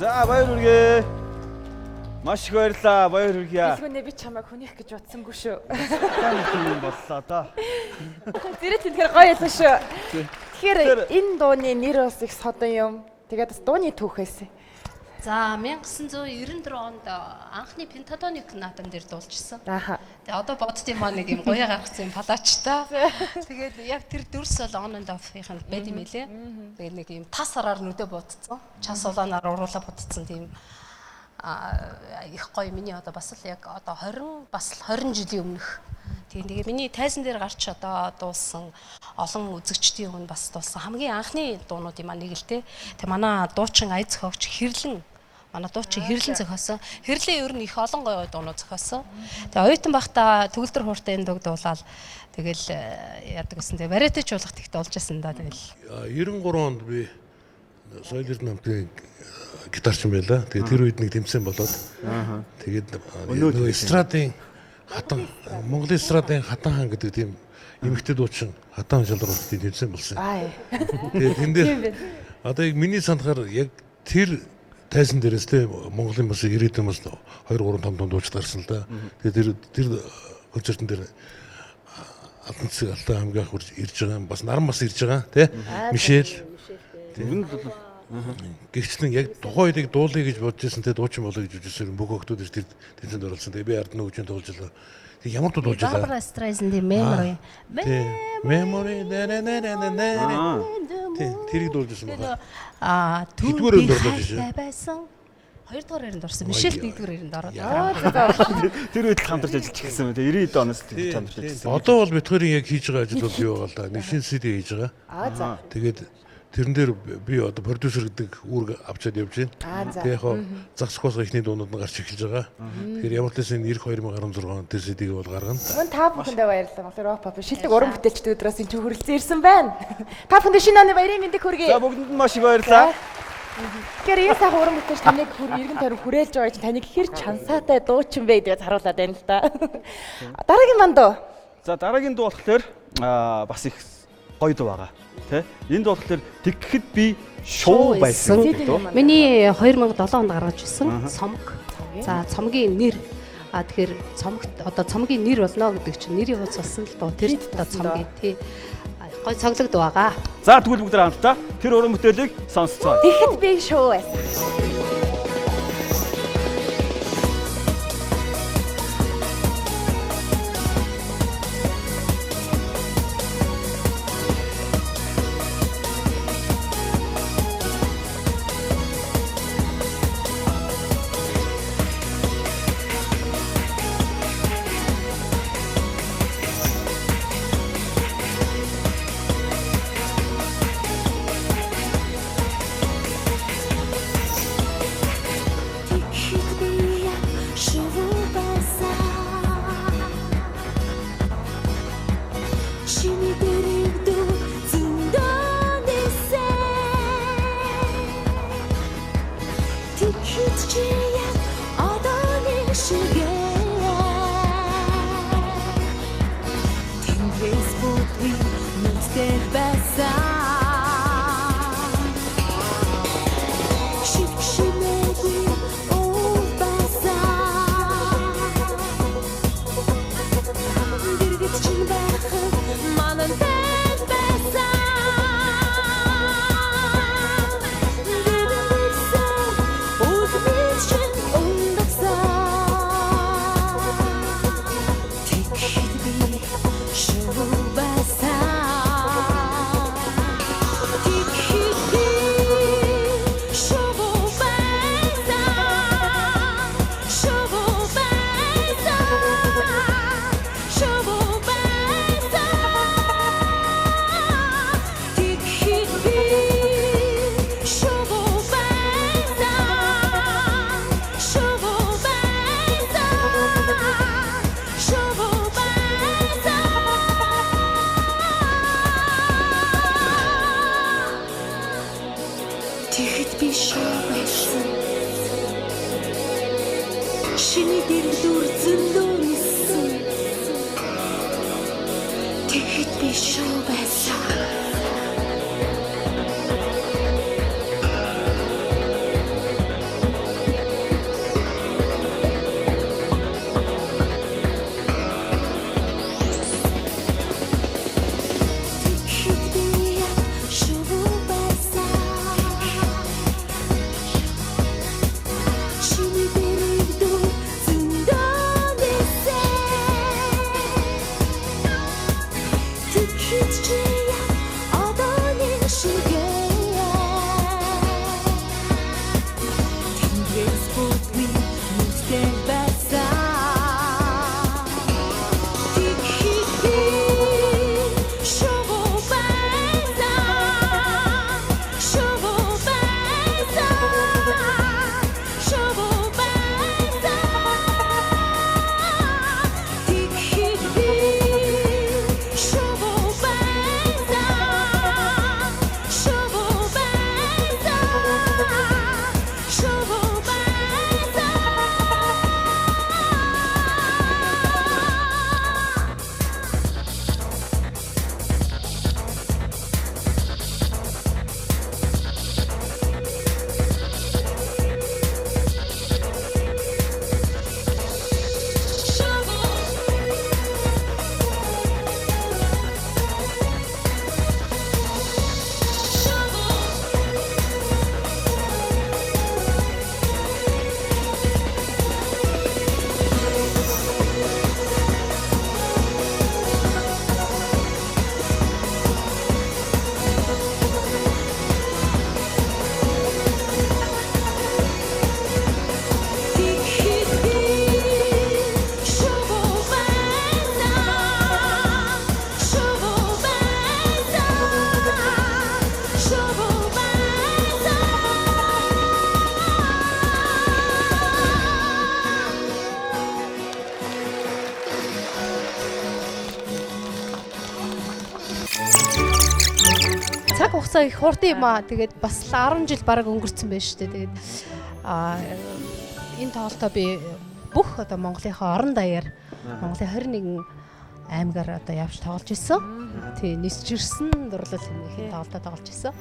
За баяр хүргэе. Маш их баярлалаа. Баяр хүргье. Илгүүнээ би чамайг хүнийх гэж бодсонгүй шүү. Тийм боллоо да. Зэрэг тэгэхээр гоё ялсан шүү. Тэгэхээр энэ дууны нэр бас их содон юм. Тэгээд бас дууны түүхээс. За 1994 онд анхны пентатоник наадам дээр дуулжсэн. Ааха. Тэгээ одоо боддtiin маа нэг юм гоё гаргасан юм палачтай. Тэгээд яг тэр дүрс бол on and off-ийнх нь байд юм лээ. Тэгээд нэг юм тас араар нүдэ бодцсон. Час улаанаар уруулаа бодцсон тийм их гоё миний одоо бас л яг одоо 20 жилийн өмнөх. Тэгээ миний тайзан дээр гарч одоо дуулсан олон үзэгчдийн өмнө бас дуулсан хамгийн анхны дуунууд юм а нэг л те. Тэгээ манай дуучин ая зохиогч Хэрлэн манай дуучин Хэрлэн зохиосон. Хэрлэн ер нь их олон гоё дуунууд зохиосон. Тэгээ оюутан байхдаа төгөлдөр хууртай энэ дуг дуулаад тэгэл яадаг гэсэн. Тэгээ вариатич болгох тэгт болж байсан да тэгэл. 93 онд би Соёл эрдэнэ намтны гитарчин байлаа. Тэгээ тэр үед нэг тэмцээн болоод тэгээд нөгөө эстрадын хатан Монголын эстрадын хатан хаан гэдэг тийм эмэгтэй дуучин хатан шалралтын тэмцээн болсон. Тэгээд тэн дээр одоо яг миний санахаар яг тэр тайзан дээрээс те Монголын бас ирээдүйн бас 2 3 том дуучид гарсан л да. Тэгээд тэр концертын дээр Алтан цэцэг Алтай хамгийн анх ирж байгаа бас наран бас ирж байгаа те Мишель. Тэр нь Гэвчлэн яг тухайн үеийг дуулъя гэж бодож ирсэн те дуучин болоо гэж үзсэн бүх хүмүүс тэр тэнцэнд оролцсон. Тэгээ би ард нь хөгжин дуулжлаа. Тэг ямар дуу дуулж байгаа? Barbra Streisand-ийн Memory. Memory тэрийг дуулж ирсэн байна. Хэдгээр өнд дуулж байсан. Хоёрдугаар эрэнд орсон. Мишель нэгдүгээр эрэнд ороод. Тэр үед хамтарч ажиллаж ирсэн юм. 90-д оноос хамтарч ажилласан. Одоо бол бид хоёрын яг хийж байгаа ажил бол юу байгаа л да. Нэг шинэ CD хийж байгаа. Тэгээд тэрэн дээр би одоо продюсер гэдэг үүрэг авчаад явж байна. Тэгээ яг зах зохиосоо ихний дуунууд нь гарч эхэлж байгаа. Тэгэхээр ямар ч байсан 2016 он тэр CD-г бол гаргана. Мөн та бүхэндээ баярлалаа. Монголын рок pop шилдэг уран бүтээлчдүүд өдрөөс энэ хүрэлцэн ирсэн байна. Та бүхэндээ шинэ оны баярын мэндийг хүргэе. За бүгдэнд маш их баярлалаа. Тэгэхээр энэ сайхан уран бүтээлч таныг эргэн тойрон хүрээлж байгаа чинь таныг хэр чансаатай дуучин бэ гэдгийг харуулад байна л да. Дараагийн мандуу. За дараагийн дуу болохоор бас их гоё дуу байгаа. Тэ? Энэ дуу болохоор тэгхэд би шоу байсан гэдэг дуу. Миний 2007 онд гаргаж ирсэн цомог. За цомгийн нэр тэгэхээр цомогт одоо цомгийн нэр болно гэдэг чинь нэрийг болсон л доо тэр одоо цомгийн тий гой цоглогд байгаа. За тэгвэл бүгд хамтдаа тэр уран бүтээлийг сонсцгоо. Тэгэхэд би шоу байсан. цаг хугацаа их хурдан юм аа. Тэгээд бас 10 жил бараг өнгөрцөн байна шүү дээ. Тэгээд энэ тоглолтоо би бүх одоо Монголынхаа орон даяар Монголын 21 аймгаар одоо явж тоглож исэн. Тий, нисчирсэн дурлал хэмнээх тоглолтоо тоглож исэн.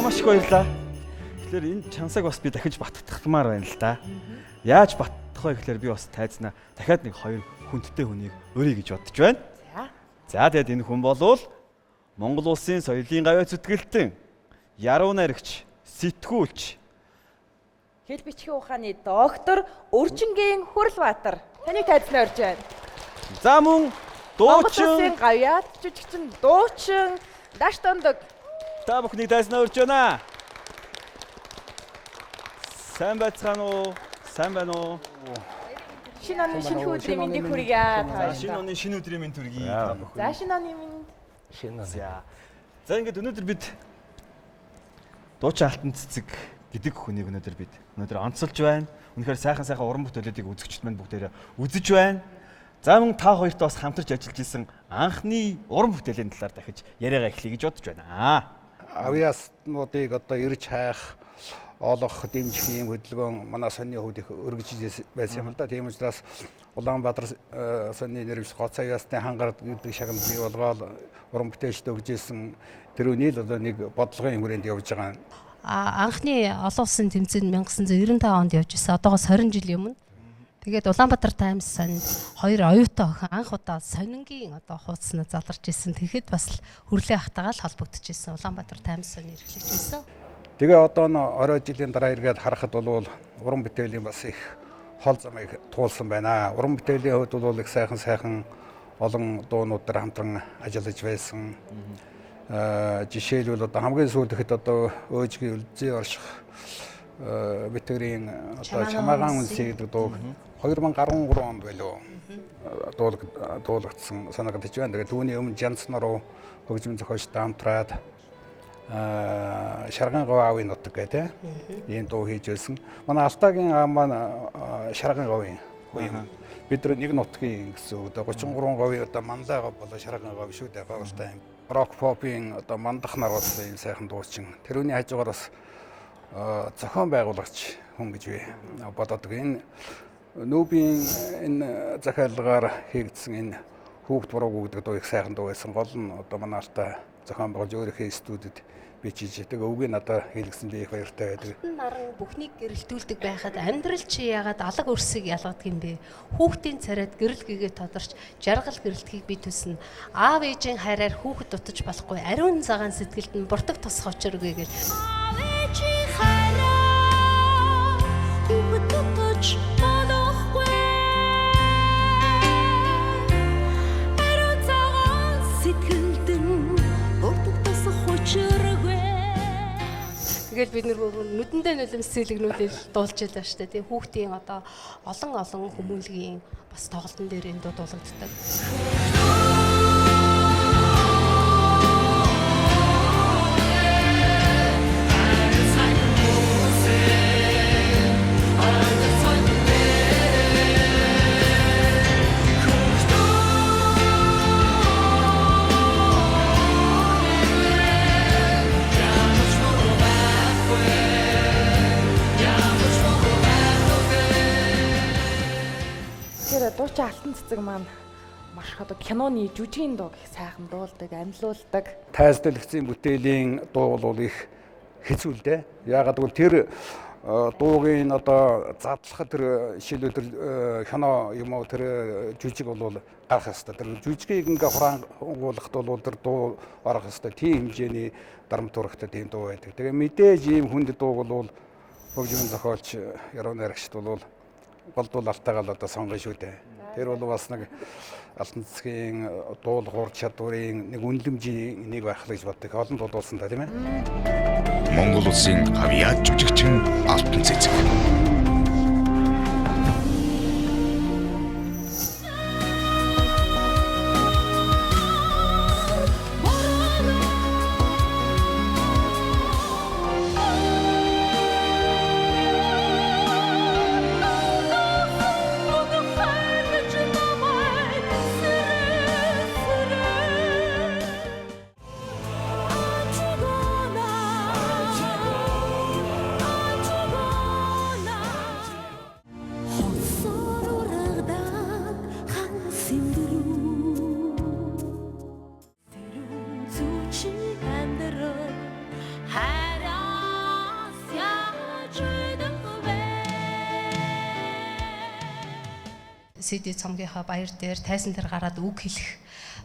Маш их баярлалаа. Тэгэхээр энэ чансаг бас би дахиж баттгахмаар байна л да. Яаж баттах вэ гэхээр би бас тайзнаа дахиад нэг 2 хүндтэй хүнийг өрье гэж бодож байна. За тэгээд энэ хүн болвол Монгол улсын соёлын гавьяа зүтгэлтэн, яруу найрагч, сэтгүүлч, хэл бичгийн ухааны доктор Өржингийн Хүрлбаатар таныг тайзнаа орж байна. За мөн Монгол дуучин улсын гавьяа жүжигчин, дуучин, даш тондог. та бүхний тайзнаа орж байна. Сайн байцгаана уу? Сайн байна уу? Шинэ оны шинэ өдрийн мэндийг хүргье та. Шинэ оны шинэ өдрийн мэнд хүргэе та бүхэн. За шинэ оны мэнд. За ингээд өнөөдөр бид дуучин алтан цэцэг гэдэг хүнийг өнөөдөр онцолж байна. Үнэхээр сайхан уран бүтээлүүдийг үзэгчд маань бүгдээрээ үзэж байна. За мөн та хоёрт бас хамтарч ажиллаж исэн анхны уран бүтээлийн талаар дахиж яриагаа эхлэе гэж бодож байна. Авьяаснуудыг одоо ирж хайх, олох, дэмжих юм хөдөлгөөн манай сонины хувьд их өргөж байсан юм л да. Тийм учраас Улаанбаатар сонины нэрвс гоц авьяасны хангард гэдэг шагнал бий болгоод уран бүтээлчд өгжсэн тэрүүний л одоо нэг бодлогын хүрээнд явж байгаа. Анхны олон улсын тэмцээнд 1995 онд явж ирсэн. Одоогоос 20 жилийн өмнө. Тэгээд Улаанбаатар Таймс сонинд 2 оюутан охин анх удаа сонингийн одоо хуудаснаа заларч исэн. Тэгэхэд бас хүрлээ ахтайгаа л холбогдож исэн. Улаанбаатар Таймс сонин эрхлэж исэн. Тэгээ одоо н орой жилийн дараа эргээд харахад бол уран бүтээлийн бас их хол замыг туулсан байна. Уран бүтээлийн хувьд бол их сайхан олон дуунуудаар хамтран ажиллаж байсан. Жишээлбэл одоо хамгийн сүүлдэхэд одоо өөжгийн үлзий орших битэрийн одоо чамаагаан үнсээ гэдэг дуу 2013 онд байлоо дуулагдсан санагдаж байна. Тэгээ түүний өмнө Жанцнаруу хөгжмийн зохиолчтой хамтраад Шарган говийн нутаг гэдэг ийм дуу хийж байсан. Манай Алтаагийн аав маань Шарган говийн хүн. Бид нэг нутгийн гэсэн үг. 33 говийн одоо мандаа гов болоо Шарган гов шүү дээ. Байгуултай юм. Рок попын одоо мандах нар болсон ийм сайхан дуучин. Тэрүүний хажуугаар бас зохион байгуулагч хүн гэж би бодоод байгаа. Энэ нүүбийн энэ захиалгаар хийгдсэн энэ хүүхд буруугүй гэдэг дуу их сайхан дуу байсан. Гол нь одоо манай Алтай зохион байгуулж өөрийнхөө студид бичиж байгаа. Өвгөө надад хийлгсэн би их баяртай байдаг. Наран бүхнийг гэрэлтүүлдэг байхад амьдрал чи яагаад алга өрсөг ялгадаг юм бэ? Хүүхдийн царайд гэрэл гэгээ тодорч жаргал гэрэлтгийг би төснө. Аав ээжийн хайраар хүүхэд дутаж болохгүй. Ариун цагаан сэтгэлд нь буртаг тосх очиргүй гэж. Аав ээжийн хайраар хүүхэд дутаж болохгүй. Ариун цагаан сэтгэлд нь буртаг тосх очиргүй. Тэгэл бид нүдэндээ нулимсэлэгнүүдэл дуулж байлаа шүү дээ. Тийм хүүхдийн одоо олон хүмүүлгийн бас тоглолтын дээр энэ дуу дуулагддаг. Дуучин алтан цэцэг маань маш их одоо киноны жүжигийн дуу гэх сайхан дуулдаг, амьлуулдаг. Тайзнэлгцийн бүтээлийн дуу бол их хэцүү л дээ. Яагаад гэвэл тэр дуугийн одоо задлахад тэр шилүү кино юм уу тэр жүжиг бол гарах хэвээр. Тэр жүжигийг ингээ хураангуулахад бол тэр дуу гарах хэвээр. Тийм хэмжээний дарамтуурахтай тийм дуу байдаг. Тэгээ мэдээж ийм хүнд дуу бол хөгжмийн зохиолч яруу найрагчд бол голдуул алтайгаал одоо сонгоно шүү дээ. Тэр бол бас нэг алтан цэцгийн дуул гур чадварын нэг үнэлэмжийн нэг байх л гэж боддог. Олон дуулсан та тийм ээ. Монгол улсын авиа жүжигчин Алтан цэцэг. CD цомгийнхаа баяр дээр тайсан дээр гараад үг хэлэх.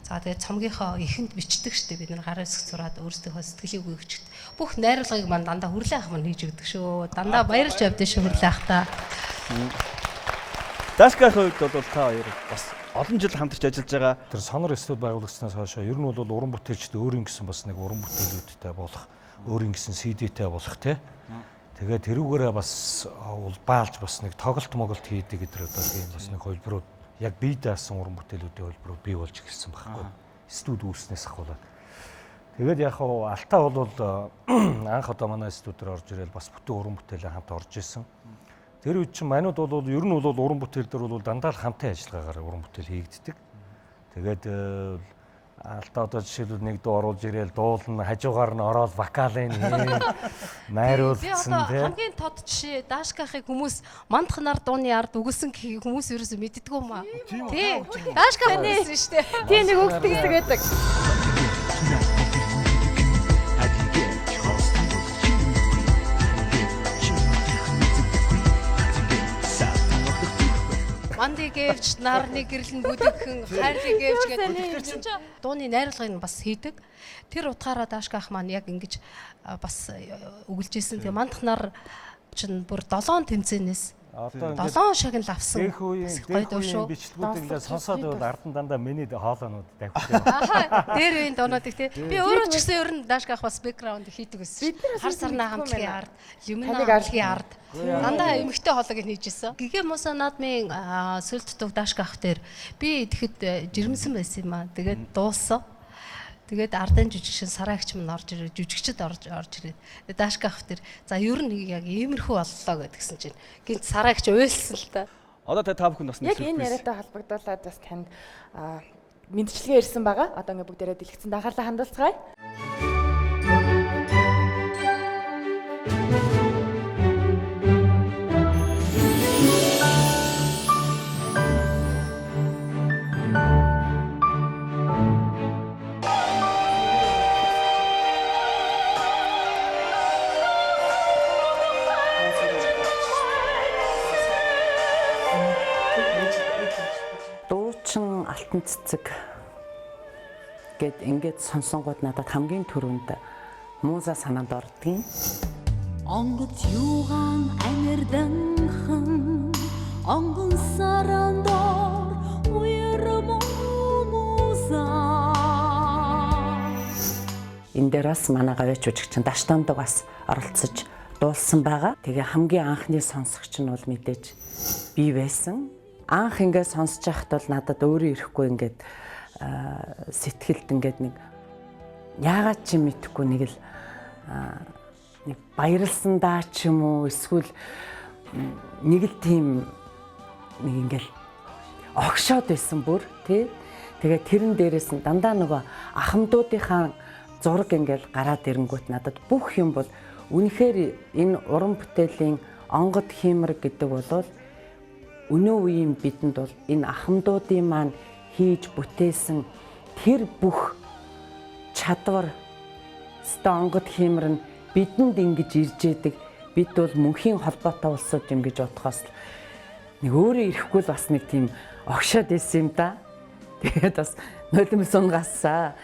За тэгээд цомгийнхаа ихэнд бичдэг штеп бид нар гараа хэсэг зураад өөрсдийнхөө сэтгэлийг өгчөд. Бүх найруулгыг мань дандаа хүрлээ ах мань хийж өгдөг шүү. Дандаа баярлж явдсан шүү хүрлээ ах та. Дашкахийн хувьд бол та хоёр бас олон жил хамтарч ажиллаж байгаа. Тэр сонор студ байгуулагчнаас хойш ер нь бол уран бүтээлчд өөрийн гэсэн бас нэг уран бүтээлүүдтэй болох, өөрийн гэсэн CD-тэй болох тий. Тэгээд тэрүүгээрээ бас улбаалж бас нэг тоглолт моголт хийдэг гэдэр одоо тийм бас нэг хөлбөрүүд яг бие даасан уран бүтээлүүдийн хөлбөрүүд бий болж ирсэн байхгүй. Студ үүснээс ахуулаад. Тэгээд яг хаа Алтаа бол анх одоо манай студиор орж ирэл бас бүтэн уран бүтээлээ хамт орж исэн. Тэр үед чинь манайд бол ер нь бол уран бүтээл дээр бол дандаа л хамтын ажиллагаагаар уран бүтээл хийгддэг. Тэгээд Алтаа одоо жишээлбэл нэг дуу оруулж ирээл дуулна, хажуугаар нь ороод вокалын найруулсан тийм. Хамгийн тод жишээ Дашкахыг хүмүүс мандахнаар дууны ард үгэлсэн гэхийг хүмүүс ерөөсөө мэддэг юм аа. Тийм. Дашках нээсэн шүү дээ. Тийм нэг өгдөг хэсэг байдаг. Манди гэвч нарны гэрлэн бүдэгхэн хайрлыг гэвч гэдэг бүтэрсэн чинь дууны найруулгыг бас хийдэг. Тэр утгаараа Дашках маань яг ингэж бас өгүүлж ирсэн. Тэгээ мандах нар чинь бүр 7 тэмцээнээс 7 шагнал авсан. Гоё дуу шүү. Бичлгүүдийг сонсоод бол ардан дандаа миний хоолоонууд тавьчих. Дээр үеийн дуунуудыг тий. Би өөрөө ч гэсэн ер нь Дашках бас бэкграунд хийдэг байсан. Хар сарнаа хамтлагийн ард, юмна хамтлагийн ард дандаа эмэгтэй хоолойг нээжсэн. Гэгээ муса наадмын сүлд дутуу Дашках дээр би тэгэхэд жирэмсэн байсан юм аа. Тэгээд дууссан. Тэгээд ардын жүжигчин сараагч мань орж ирээд жүжигчд орж ирээд Дашках дээр за ер нь яг иймэрхүү боллоо гэдгсэн чинь гинт сараагч уйлсан л та. Одоо та бүхэн бас нэг яг энэ яриатай холбогдуулаад бас танд мэдчилгээ ирсэн байгаа. Одоо ингээ бүгдээрээ дэлгэцэн анхаарлаа хандуулцгаая. Алтан цэцэг гэд ингээд сонсонгууд надад хамгийн түрүүнд мууза санаанд ордгийн. Онгод юугаан амьарданхан онгон сарандор уярам мууза. Энэ дээр бас манай гавьяач жүжигчин Даштамдаг бас оролцож дуулсан байгаа. Тэгээ хамгийн анхны сонсогч нь бол мэдээж би байсан. Анх ингээд сонсож байхад бол надад өөрөө ирэхгүй ингээд сэтгэлд ингээд нэг яагаад ч юм мэдэхгүй нэг л нэг баярлсандаа ч юм уу эсвэл нэг л тийм нэг ингээд огшоод байсан бүр тий. Тэгээд тэрэн дээрээс нь дандаа нөгөө ахмадуудынхаа зураг ингээд гараад ирэнгүүт надад бүх юм бол үнэхээр энэ уран бүтээлийн онгод хиймэр гэдэг бол өнөө үеийн бидэнд бол энэ ахмадуудын маань хийж бүтээсэн тэр бүх чадвар онгод хиймэр нь бидэнд ингэж ирж идэг. Бид бол мөнхийн холбоотой улсууд юм гэж бодохоос нэг өөрөө ирэхгүй л бас нэг тийм огшоод байсан юм да. Тэгээд бас нулим сунгасаа.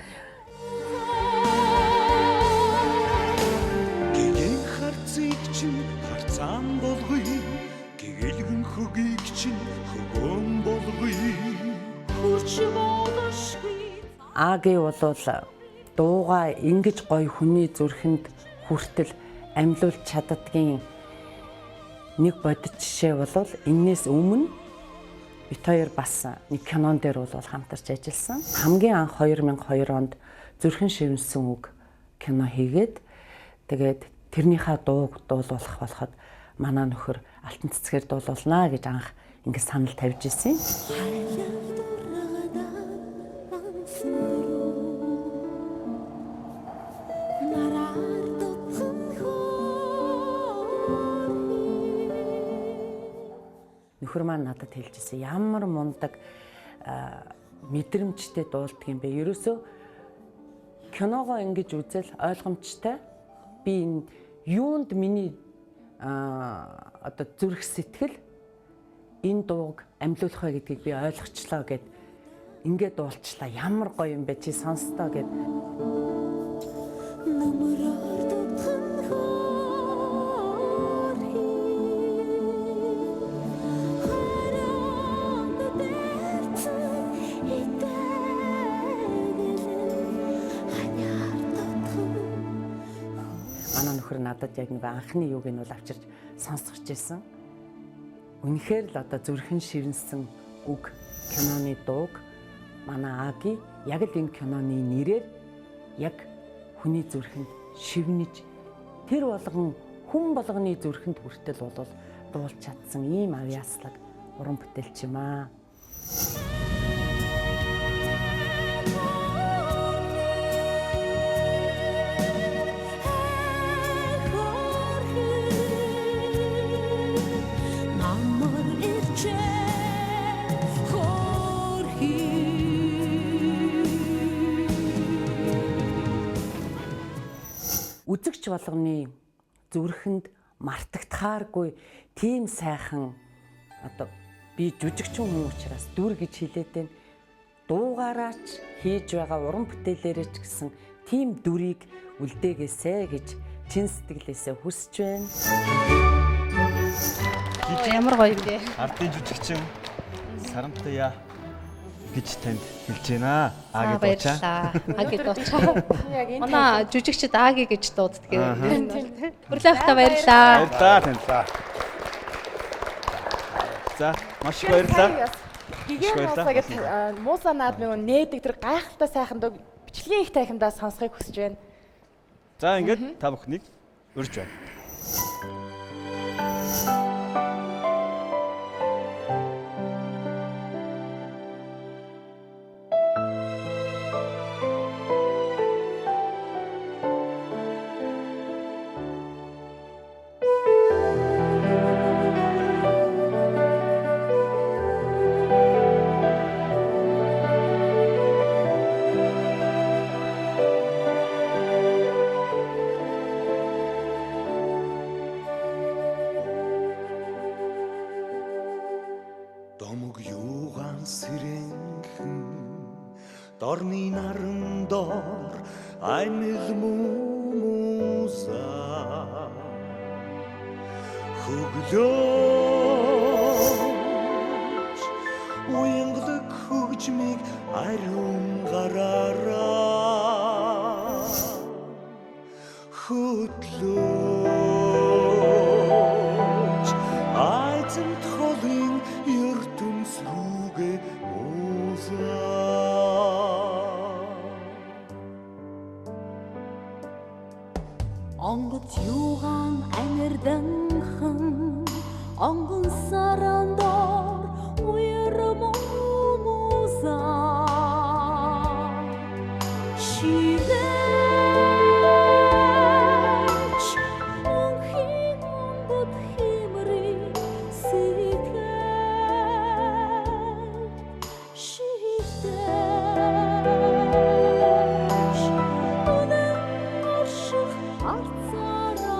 Гэгэн харцыг чинь харцаан болгоё. Гэгэл хүн хөгийг чинь хөгөн болгоё. Аги болвол дуугаа ингэж гоё хүний зүрхэнд хүртэл амьлуулж чаддгийн нэг бодит жишээ бол энээс өмнө бит хоёр бас нэг кинон дээр бол хамтарч ажилласан. Хамгийн анх 2002 онд Зүрхэн шивнсэн үг кино хийгээд тэгээд тэрнийхээ дууг дуулуулах болоход манай нөхөр алтан цэцгээр дуулуулнаа гэж анх ингэ санал тавьж ирсэн. Нөхөр маань надад хэлжсэн ямар мундаг мэдрэмжтэй дуулдаг юм бэ. Ерөөсөө киногоо ингэж үзэл ойлгомжтой. Би энэ юунд миний одоо зүрх сэтгэл энэ дууг амьлуулах вэ гэдгийг би ойлгочлоо гэд ингээд дуулчлаа. Ямар гоё юм бэ чи сонстоо гэд. Надад яг нэг анхны юуг нь бол авчирч сонсгож ирсэн. Үнэхээр л одоо зүрхэн шивнсэн үг киноны дууг манай Аги яг л энэ киноны нэрээр яг хүний зүрхэнд шивнэж тэр болгон хүн болгоны зүрхэнд хүртэл бол дуулж чадсан ийм авьяаслаг уран бүтээлч юм аа. Үзэгч болгоны зүрхэнд мартагдахааргүй тийм сайхан одоо би жүжигчин хүн учраас дүр гэж хэлээд байна. Дуугаараач хийж байгаа уран бүтээлээрээ ч гэсэн тийм дүрийг үлдээгээсэ гэж чин сэтгэлээсээ хүсэж байна. Ямар гоё юм бэ? Ардын жүжигчин Сарантая гэж танд хэлж байна. Аги дуучаа. Аги дуучаа. Манай жүжигчд Аги гэж дууддаг юм. Хүрлээхтээ баярлалаа. Баярлалаа танд. За, маш их баярлалаа. Гигээр моосагт мууса наадмын нээдэг тэр гайхалтай сайхан дуу бичлэгийн их тайхандаа сонсхийг хүсэж байна. За, ингээд та бүхнийг урьж байна. Домог юугаан сэрэнхэн дорны наран дор аймаг мумуса хөглөөч уянгалаг хөгжмийг ариун гараараа хөдлөөч айзент холын ертөнц рүүгээ онгоц юугаан амьарданхан онгон саран дор уяр мумуса шивэж мөнхийн онгод химрий сэтгэж шивэж үнэн орших арцаараа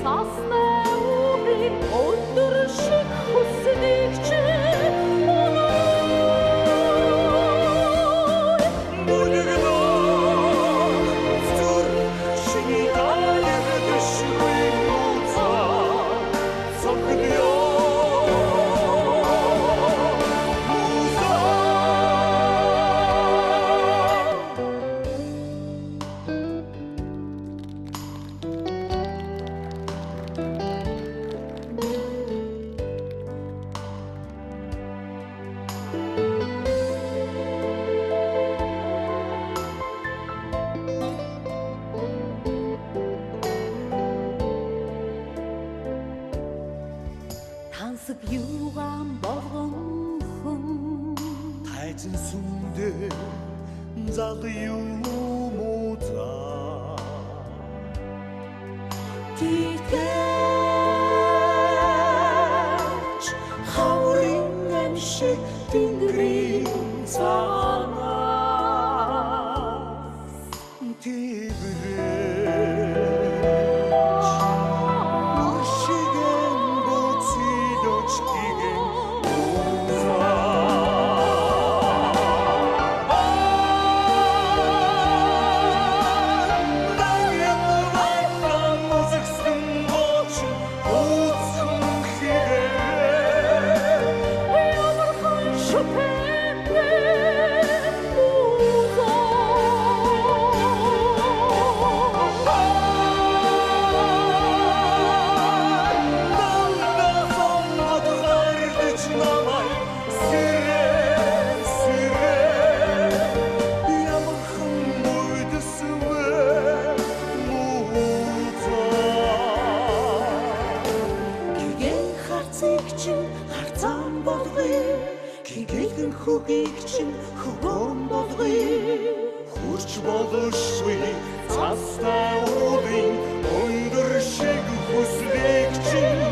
цастай өврийн өндөр шиг хүсдэг чинь тансаг юугаан болгон хүн тайзан сүндээ зал юм уу за Тикэж хаврын амшиг тэнгэрийн цаанаас тибрэж мөршигэн буцилж гигэн Хөгийг чинь хөрөн болгоё хурч болшгүй цастай өврийн өндөр шиг хүсдэг чинь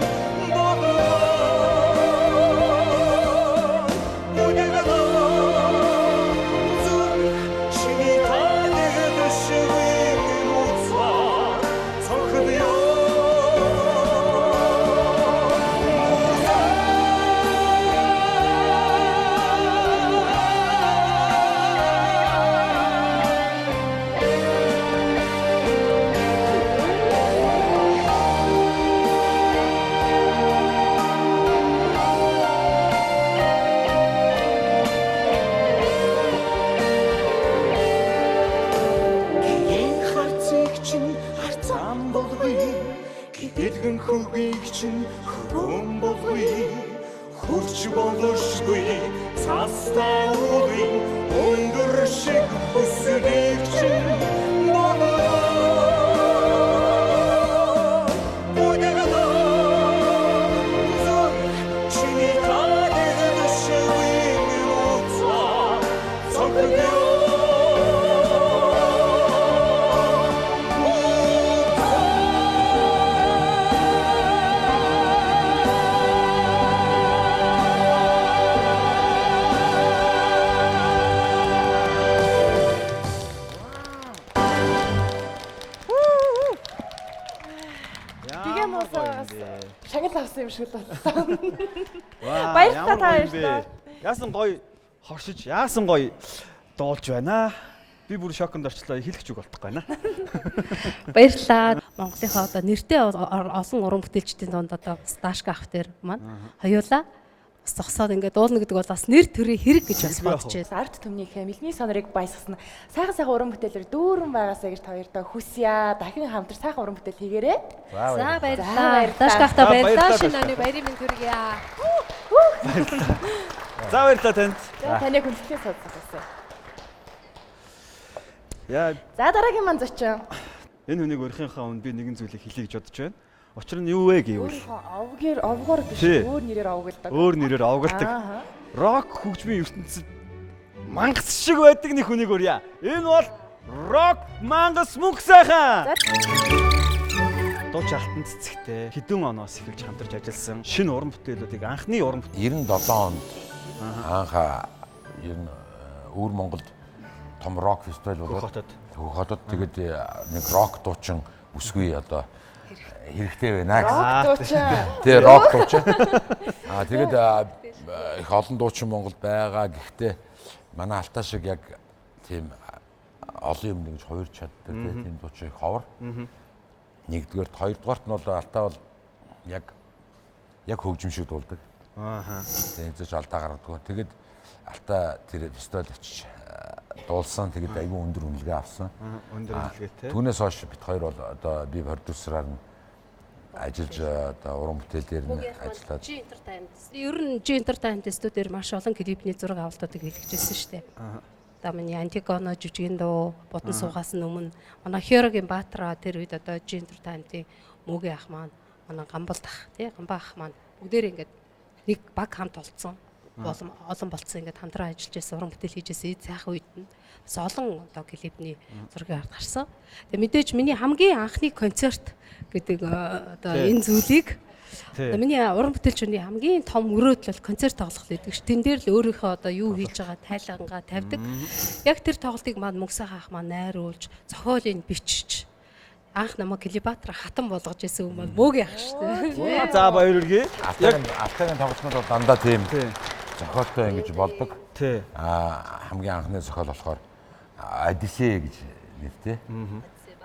хөгийг чинь хөрөн болгоё хурч болшгүй цастай өврийн өндөр шиг хүсдэг чинь шагнал авсан юм шиг л болсон. Баярлалаа та баярлалаа. Яасан гоё хоршиж, яасан гоё дуулж байна. Би бүр шоконд орчлоо. Хэлэх ч үг болтохгүй байна. Баярлалаа. Монголынхаа одоо нэртэй олон уран бүтээлчдийн донд одоо Сташка ах дээр маань хоёулаа бас зогсоод ингээд дуулна гэдэг бол бас нэр төрийн хэрэг гэж бас бодож байна. Арт түмнийхээ мэлний сонорыг баясгасан сайхан уран бүтээлээр дүүрэн байгаасаа гэж та хоёроо хүсье. Дахин хамтар сайхан уран бүтээл хийгээрэй. За баярлалаа. Сташка ахта баярлалаа. Шинэ оны баярын мэнд хүргье. За баярлалаа танд. Таны хүндэтгэл сонсгосон. Яа. За дараагийн маань зочин. Энэ хүнийг өрхийнхаа өмнө би нэгэн зүйлийг хэлье гэж бодож байна. Учир нь юу вэ гэвэл овгоор биш өөр нэрээр овгилдаг. Өөр нэрээр овгилдаг. Рок хөгжмийн ертөнцид мангас шиг байдаг нэг хүнийг өрье. Энэ бол рок мангас мөнх сайхан. Дууч алтан цэцэгтэй хэдэн оноос эхэлж хамтарч ажилласан шинэ уран бүтээлүүдийг анхны уран бүтээл 97 онд анхаа ер нь өвөр Монголд том рок фестивал болоод Хөхөтөд тэгээд нэг рок дуучин бүсгүй одоо хэрэгтэй байна гэсэн. Тэгээ рок дуучин. Тэгээд их олон дуучин Монголд байгаа. Гэхдээ манай Алтаа шиг яг тийм олон юм нэгж хуурч чаддаг тийм дуучин их ховор. Нэгдүгээрт, хоёрдугаарт нь бол Алтаа бол яг хөгжимшиг дуулдаг. Тэгээд зөв алдаа гаргадаг. Тэгээд Алтаа тэр фестиваль очиж дуулсан. Тэгээд аюу өндөр үнэлгээ авсан. Өндөр үнэлгээтэй. Түүнээс хойш бид хоёр бол одоо би продюсераар нь ажиллаж одоо уран бүтээл дээр нь ажиллаад. Ер нь G Entertainment студиэр маш олон клипний зураг авалтуудыг хийлгэжсэн шүү дээ. Одоо миний Антигоно жүжигэн дуу Бодон суугаас нь өмнө манай Хёрогийн Баатара тэр үед одоо G Entertainment-ийн Мөгийн ах маань манай Гамбалт ах тий Гамбаа ах маань бүгдээр ингээд нэг баг хамт олцсон. Олон болцсон ингээд хамтран ажиллаж байсан уран бүтээл хийжсэн цайхан үед нь бас олон одоо клипний зургийг гаргасан. Тэгээ мэдээж миний хамгийн анхны концерт гэдэг одоо энэ зүйлийг миний уран бүтээлчний хамгийн том өрөөдөл концерт тоглох гэдэг ш. Тэн дээр л өөрийнхөө одоо юу хийж байгаа тайлангаа тавьдаг. Яг тэр тоглолтыг маань Мөнхсай хаах маань найруулж, зохиолыг бичиж анх намайг Клеопатра хатан болгож исэн юм бол Мөгийн ах шүү дээ. За баяр үргээ. Яг Алтаагийн тоглолтнууд бол дандаа тийм зохиолтой ингэж болдог. Хамгийн анхны зохиол болохоор Одиссей гэж нэртэй.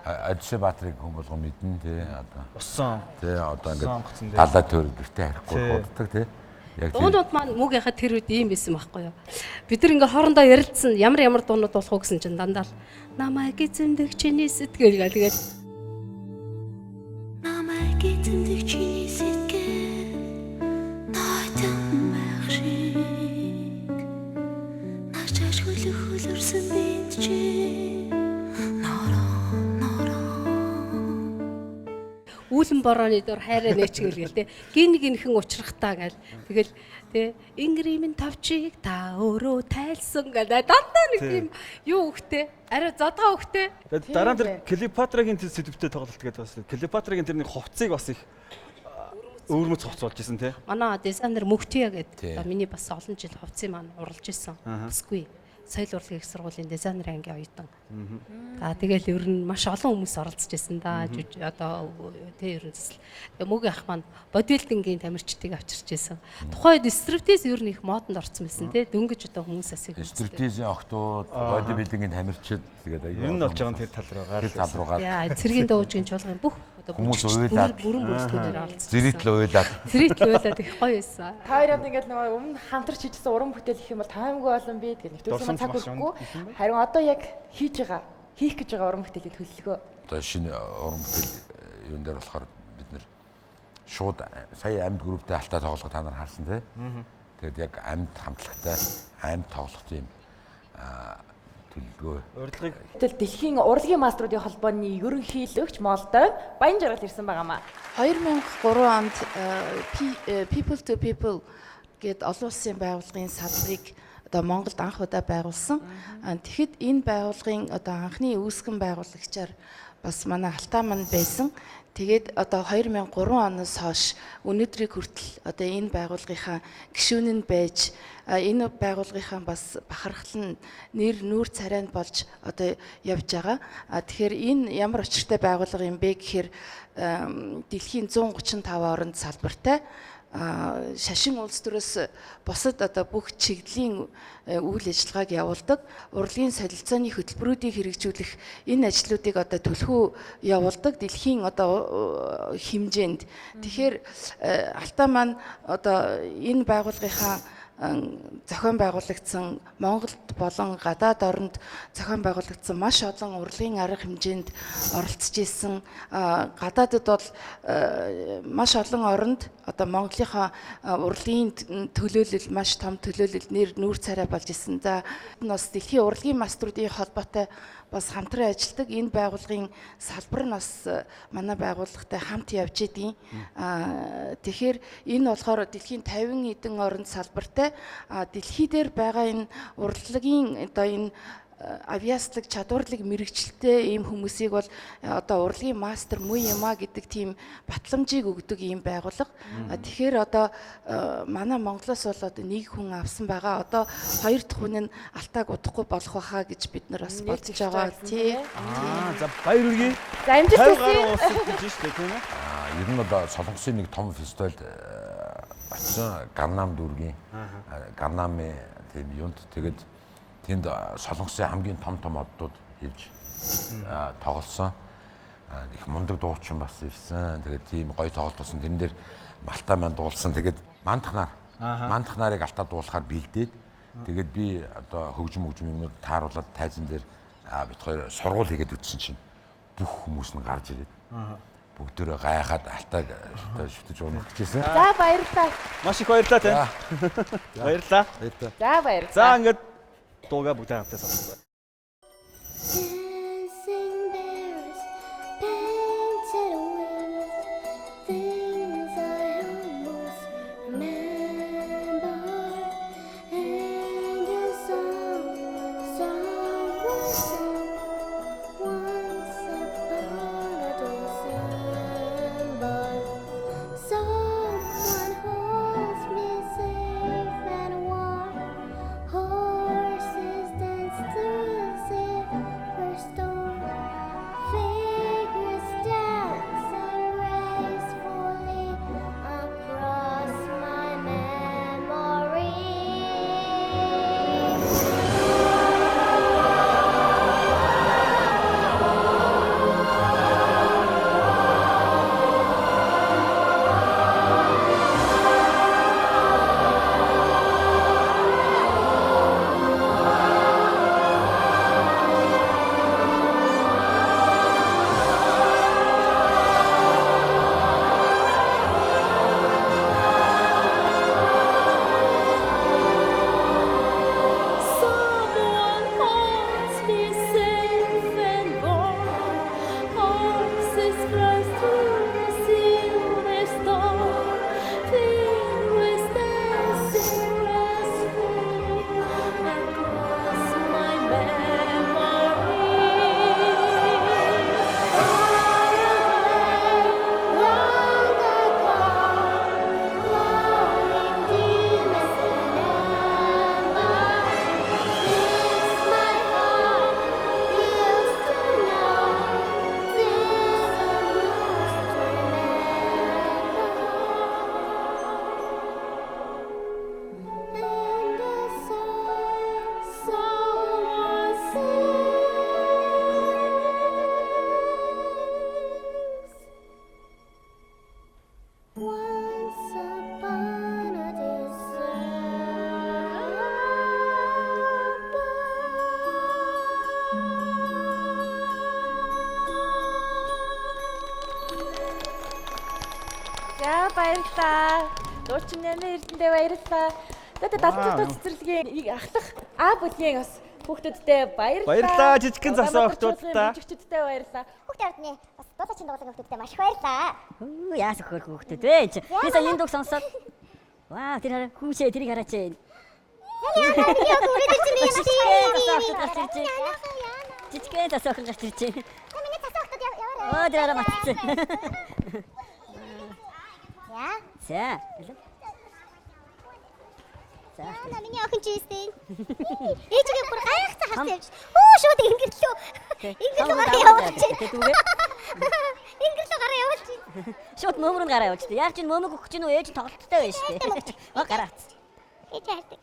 Одиссей Баатрыг хүн болгон мэднэ тий одоо. Усан. Тий одоо ингэ далаа төр гэртээ харихгүй боддог тий. Яг дуунууд маань Мөгийнхаа тэр үед ийм байсан байхгүй юу. Бид нар ингээ хоорондоо ярилцсан ямар дуунууд болох уу гэсэн чинь дандаа л намайг эзэмдэг чиний сэтгэл гэл тэгээд намайг эзэмдэг чиний сэтгэл нойтон байх шиг начаж хөлөрсөн бинд чи үүлэн борооны дор хайраа нээчгэл гээл те гинхэн учрахтаа гээл тэгэл те ингримэн тавчиг та өөрөө тайлсан гээл дандаа нэг юм юу хөхтэй арай задгаа хөхтэй. Тэгээд дараа нь тэр Клеопатрагийн тэр сэдвтэй тоглолт гэдэг бас Клеопатрагийн тэр нэг хувцсыг бас их өвөрмөц хувцс болж исэн те. Манай дизайнер Мөхтия гэдэг миний бас олон жил хувцсыг маань уралж исэн. Басгүй соёл урлагийн их сургуулийн дизайнерын ангийн оюутан. Тэгэл ер нь маш олон хүмүүс оролцож байсан да. Одоо тэ ер нь тэгээ Мөгийн ах маань бодибилдингийн тамирчдыг авчирч байсан. Тухайн үед стриптиз ер нь их модонд орсон байсан те. Дөнгөж одоо хүмүүсээс их стриптизийн охтууд, бодибилдингийн тамирчид тэгээд ер нь болж байгаа тэр тал руугаа. Тэр тал руугаа. Яа, цэргийн дуугийн чуулгын бүх хүмүүс уйлаад бүрэн бүрэлдэхүүнээр оролцсон. Зэрэгтэл уйлаад. Зэрэгтэл уйлаад их гоё байсан. Хоёрод ингээд нөгөө өмнө хамтарч хийжсэн уран бүтээл гэх юм бол таймгүй болон би гэдэг нэвтрүүлсэн цаг хүрхгүй. Харин одоо яг хийх гэж байгаа уран бүтээлийн төлөвлөгөө. Одоо шинэ уран бүтээл юун дээр болохоор бид нэр шууд сая амьд групптэй Алтаа тоглох та нар харсан тий. Тэгээд яг амьд хамтлагтай амьд тоглох тийм төлөвлөгөө. Урлагийг дэлхийн урлагийн маструудын холбооны ерөнхийлөгч Молдов Баян жаргал ирсэн байгаамаа. 2003 онд People to People гээд олон улсын байгууллагын салбарыг одоо Монголд анх удаа байгуулсан. Тэгэхэд энэ байгууллагын одоо анхны үүсгэн байгуулагчаар бас манай Алтаа маань байсан. Тэгээд одоо 2003 оноос хойш өнөөдрийг хүртэл одоо энэ байгууллагынхаа гишүүн нь байж энэ байгууллагынхаа бас бахархал нь нүүр царайнд болж одоо явж байгаа. Тэгэхээр энэ ямар очиртай байгууллага юм бэ гэхээр дэлхийн 135 орнд салбартай шашин улс төрөөс бусад одоо бүх чиглэлийн үйл ажиллагааг явуулдаг. Урлагийн солилцооны хөтөлбөрүүдийг хэрэгжүүлэх энэ ажлуудыг одоо төлхөө явуулдаг дэлхийн одоо хэмжээнд. Тэгэхээр Алтаа маань одоо энэ байгууллагынхаа зохион байгуулагдсан Монголд болон гадаад оронд зохион байгуулагдсан маш олон урлагийн арга хэмжээнд оролцож исэн. Гадаадд бол маш олон оронд одоо Монголынхаа урлагийн төлөөлөл маш том төлөөлөл нүүр царай болж исэн. За энэ бас дэлхийн урлагийн маструудын холбоотой бас хамтран ажилладаг. Энэ байгууллагын салбар нь бас манай байгууллагатай хамт явж идэв. Тэгэхээр энэ болохоор дэлхийн 50 эдэн орнд салбартай дэлхий дээр байгаа энэ урлагийн одоо энэ авиаслаг чадварлаг мэрэгчлээ ийм хүмүүсийг бол одоо урлагийн мастер муу юмаа гэдэг тийм батламжийг өгдөг ийм байгууллага. Тэгэхээр одоо манай Монголоос бол одоо нэг хүн авсан байгаа. Одоо хоёр дахь хүн нь алтааг удахгүй болох байхаа гэж бид нар бас бодож байгаа тий. За баяр үргээ. За амжилт хүсье. Гэж шүү дээ тийм ээ. Ер нь одоо Солонгосын нэг том фестивальд очсон Ганнам дүүргийн Ганнамын тийм юунд тэгээд тэнд Солонгосын хамгийн том оддууд явж тоглосон. Их мундаг дуучин бас ирсэн. Тэгээд тийм гоё тоглолт болсон. Тэн дээр Малтай маань дуулсан. Тэгээд мандахнарыг алтаа дуулахаар бэлдээд тэгээд би одоо хөгжим юмнууд тааруулаад тайзан дээр бид хоёр сургууль хийгээд үтсэн чинь бүх хүмүүс нь гарч ирээд бүгдөө гайхаад алтааг шүтэж унагдчихсэн. За баярлалаа. Маш их баярлалаа тань. Баярлалаа. За баярлалаа. За ингээд дуугаа бүгдээ хамтаа сонсгоо. За баярлалаа. Дуучин нэмээ эрдэндээ баярлалаа. Тэгээд далдуудад цэцэрлэгийн ахлах А бүлгийн бас хүүхдүүдтэй баярлалаа. Баярлалаа жижигхэн засаа хүүхдүүдтэй. Жижигчдтэй баярлалаа. Хүүхдүүд ордны бас дуулаачин дуулан хүүхдүүдтэй маш их баярлалаа. Яас өгөх хүүхдүүд вэ? Би сая энэ дуу сонсоод ваа тэр хүүшээ тэрийг хараач. Жижигхэн засаа охин гарч ирж байна. Миний засаа охтод яваарай. Оо тэр матцсан. За. За миний охин ч ийсэн. Ээжигээ бүр гайхацаа харсан явж. Оо шууд ингэрлөө. Ингэрлөө гараа явуулчих. Ингэрлөө гараа явуулчих. Шууд мөмрөнд гараа явуулчих. Яг чинь мөмөг өгч гинөө ээж тоглолттой байж тээ. Оо гараац. Ээж хайрдаг.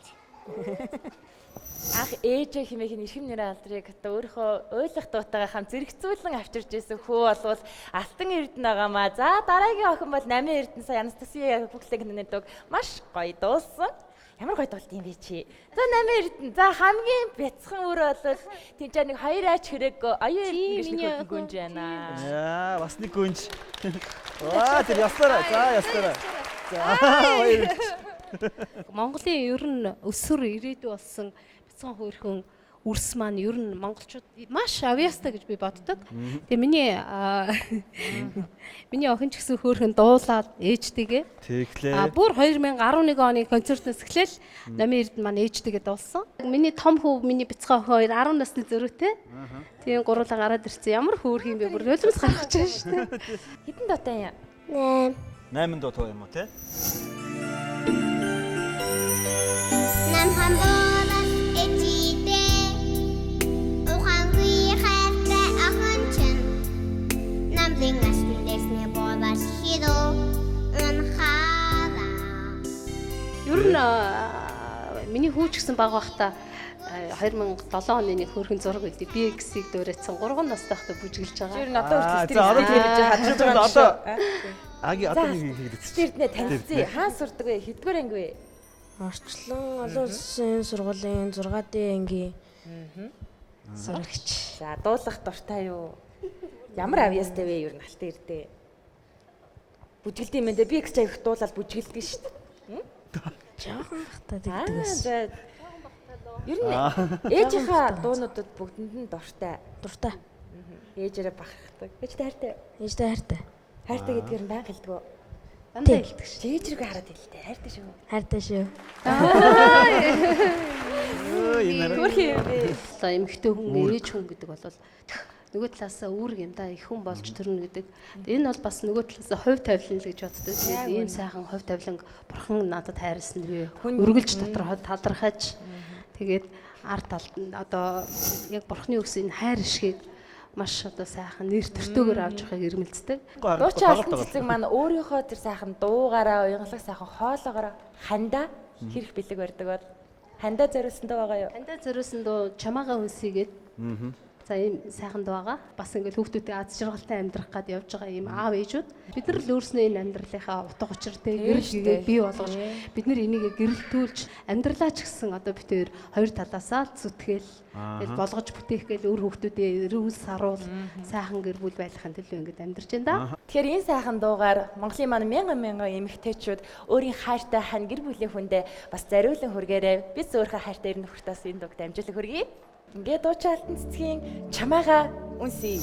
Ах ээжээ хэмээх нь эрхэм нэрийн алдрыг одоо өөрийнхөө ойлгох дуутайгаа хамт зэрэгцүүлэн авчирч ирсэн хүү болвол Алтан Эрдэнэ байгаамаа. За дараагийн охин бол Намын Эрдэнэ сая Анастасия бүхлэг нэнэдэг маш гоё дуулсан. Ямар гоё дуулт юм бэ чи. За Намын Эрдэнэ. За хамгийн бяцхан өөр бол тэнцээ нэг хоёр аач хэрэг оюун эрдэнэ гэж нэг гүнж байна. Яа, бас нэг гүнж. Ваа, тэр ястараа. За ястараа. За баярлалаа. Монголын ер нь өсвөр ирээдүй болсон бяцхан хөөрхөн үрс маань ер нь монголчууд маш авьяастай гэж би боддог. Тэгээ миний охин ч гэсэн хөөрхөн дуулаад ээжтэйгээ. Тэглээ. Бүр 2011 оны концертнаас эхлээл Номын Эрдэнэ маань ээжтэйгээ дуулсан. Миний том хүү миний бяцхан охин 10 насны зөрүүтэй. Тийм гурлаа гараад ирсэн. Ямар хөөрх юм бэ? Бүр нулимс гарах гэж байна шүү дээ. Хэдэн дуутай юм? 8 дуу тоо юм уу те? Нам хамболас эжидэ ухангүй хайртай охин чинь намлын астындэсний болаш хидо унхаараа. Ер нь миний хүү ч гэсэн бага байхдаа 2007 оны нэг хөрхэн зураг үлдээ BX-ийг дөөрэтсэн 3 настай байхдаа бүжгэлж байгаа. Ер нь одоо хүртэл тэр хадж байгаа одоо аги одоо нэг хийгдэж. Тэрнээ танилцъя. Хаан сурдаг вэ? Хэдгээр анги вэ? Орчлон олон улсын сургуулийн 6-д ангийн сурагч. За дуулах дуртай юу? Ямар авьяастай вэ ер нь алтай ирдээ? Бүжгэлд юм энэ BX аяг дуулаад бүжгэлдэг шүү дээ. Жаахан бахтаа тэгдэг байсан. За ер нь ээжийнхаа дуунуудад бүгдэнд нь дуртай. Дуртай. Ээжээрээ бахархдаг. Ээжтэй хайртай. Ээжтэй хайртай. Хайртай гэдгээр нь баян хэлдэг үү? Дандаа хэлдэг шүү. Ээжрүүгээ хараад хэлдэг. Хайртай шүү. Хайртай шүү. Хөрхи юм бэ? За эмэгтэй хүн ээж хүн гэдэг бол нөгөө талаасаа үүрэг юм да их хүн болж төрнө гэдэг. Энэ бол бас нөгөө талаасаа хувь тавилан л гэж боддог. Тэгээд ийм сайхан хувь тавилан бурхан надад хайрлсан би үргэлж дотор талархаж тэгээд ард талд нь одоо яг бурханы өгсөн хайр ишгийг маш одоо сайхан нэр төртөөгөр авч явахыг ирмэлцдэг. Дуучин алтан цэцэг маань өөрийнхөө тэр сайхан дуугаараа уянгалаг сайхан хоолоогоор хандаа хэрэг бэлэг барьдаг бол хандаа зориулсан дуу байгаа юу? Хандаа зориулсан дуу чамаага хүнсийгээд. За ийм сайхан дуу байгаа. Бас ингээл хүүхдүүдээ аз жаргалтай амьдрах гад явж байгаа ийм аав ээжүүд бид нар л өөрснөө энэ амьдралынхаа утга учир тэ гэрэл бий болгож бид нар энийг гэрэлтүүлж амьдралаа ч гэсэн одоо бид хоёр талаасаа зүтгэл тэгэл болгож бүтээх гээл өөр хүүхдүүдээ эрүүл саруул сайхан гэр бүл байхын төлөө ингээд амьдарч байна да. Тэгэхээр энэ сайхан дуугаар Монголын маань мянган эмэгтэйчүүд өөрийн хайртай хань гэр бүлийн хүндээ бас зариулан хүргээрэй. Бид өөрийнхөө хайртай ирнэ хүртээс энэ дугт амжилт хүргэе. Ингээд дуучин алтан цэцгийн чамаага үнсий.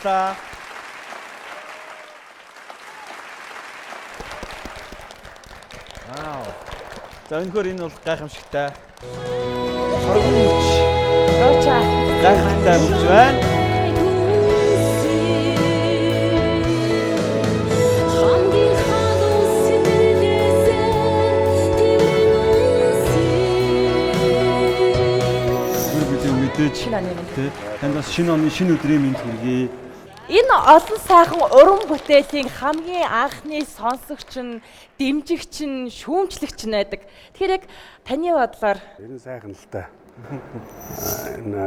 баярлалаа. Вау. За өнөхөр энэ бол гайхамшигтай. Хоргон хүч. Гайхамшигтай хүч байна. Танд бас шинэ оны шинэ өдрийн мэнд хүргэе. Энэ олон сайхан уран бүтээлийн хамгийн анхны сонсогч нь, дэмжигч нь, шүүмжлэгч нь байдаг. Тэгэхээр яг таны бодлоор энэ сайхан л та. Энэ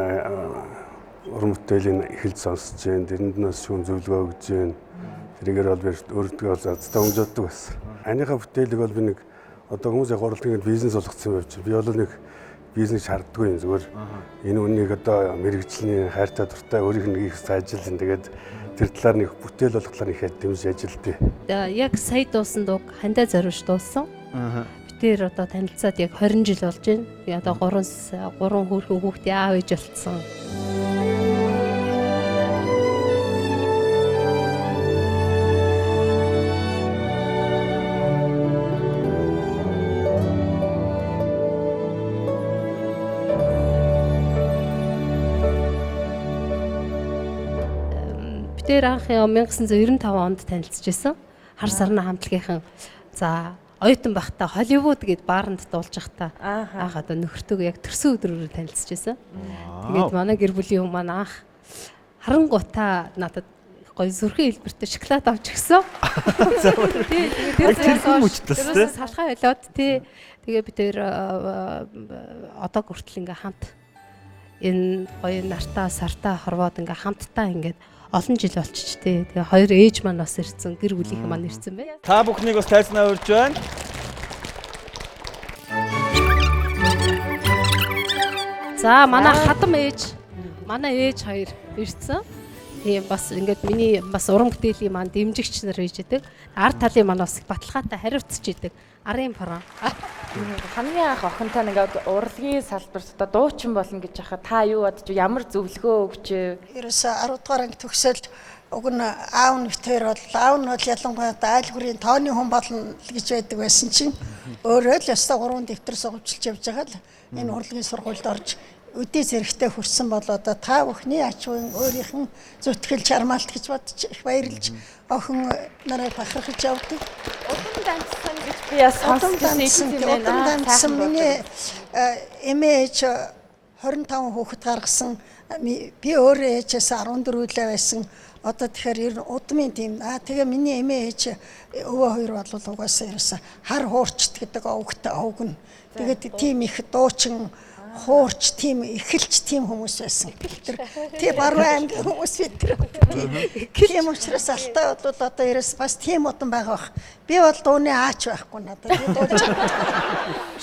уран бүтээлийн эхэлж сонсож जैन, тэрэнд нь шүүм зөвлөгөө өгж जैन. Тэрийгээр бол би өөртөө зацтай хэмжээдэг байсан. Аныхаа бүтээлийг бол би нэг одоо хүмүүс яг уралдгийн бизнес болгоцсон байв чи. Би бол нэг бизнес шаарддаггүй юм зүгээр. Энэ үннийг одоо мэрэгжлийн хайртай дуртай өөрийнх нь их сайжруулсан. Тэгээд тэр талаар нэг бүтээл болох талаар ихэд дэмж ажилтээ. Яг сая дуусан дуу хандаа зориулж дуусан. Битээр одоо танилцаад яг 20 жил болж байна. Би одоо 3 хүүхэн хүүхдээ аав ээж болцсон. Тэр анх 1995 онд танилцж байсан. Хар сарна хамтлагийнхан за оюутан байхдаа Холливуд гээд бааранд дуулж байхдаа анх одоо нөхөртөөгөө яг төрсөн өдрөөр танилцж байсан. Тэгээд манай гэр бүлийн хүмүүс маань анх харангуйтаа надад гоё зүрхэн хэлбэртэй шоколад авч өгсөн. Тэгээд салхаа болоод тэгээ бид тэр одоо хүртэл ингээ хамт энэ гоё нартаа сартаа хорвоод ингээ хамтдаа ингээд олон жил болчих тээ. Тэгээ хоёр ээж маань бас ирсэн, гэр бүлийнхэн маань ирсэн байна. Та бүхнийг бас тайзнаа урьж байна. За манай хадам ээж, манай ээж хоёр ирсэн. Тийм бас ингээд миний бас уран бүтээлийн маань дэмжигч нар байж идэг. Ард талын маань бас баталгаатай хариуцж идэг. Арын паран. Хамгийн анх охинтой ингээд урлагийн салбарт одоо дуучин болно гэж яхаа та юу бодож ямар зөвлөгөө өгч ерөөсө 10 дугаар анги төгсөлд уг нь аав нь битээр бол аав нь бол ялангуяа айлгүрийн тооны хүн болно гэж байдаг байсан чинь өөрөө л ястаа 3 дэвтэр сугавчилж явж байгаа л энэ урлагийн сургуульд орж өдөө зэрэгтэй хүрсэн бол одоо та бүхний ачуун өөрийнх нь зүтгэл чармаалт гэж бодож их баярлж охин нарыг бахархаж явдаг. Удам данцсан гэж би сонссон юм байна. Данцсан миний эмээж 25 хүүхэд гаргасан. Би өөрөө ээжээс 14 үлээ байсан. Одоо тэгэхээр ер нь удмын тийм. Тэгээ миний эмээж өвөө хоёр бол угаасаа ерөөсө хар хуурчт гэдэг овгтой овгн. Тэгээд тийм их дуучин хуурч тийм эхэлч тийм хүмүүс байсан. Тэр баруун аймгийн хүмүүс бид. Тийм учраас алтаа бол одоо ерөөс бас тийм удан байгаа бах. Би бол дууны аач байхгүй надад. Би дуулж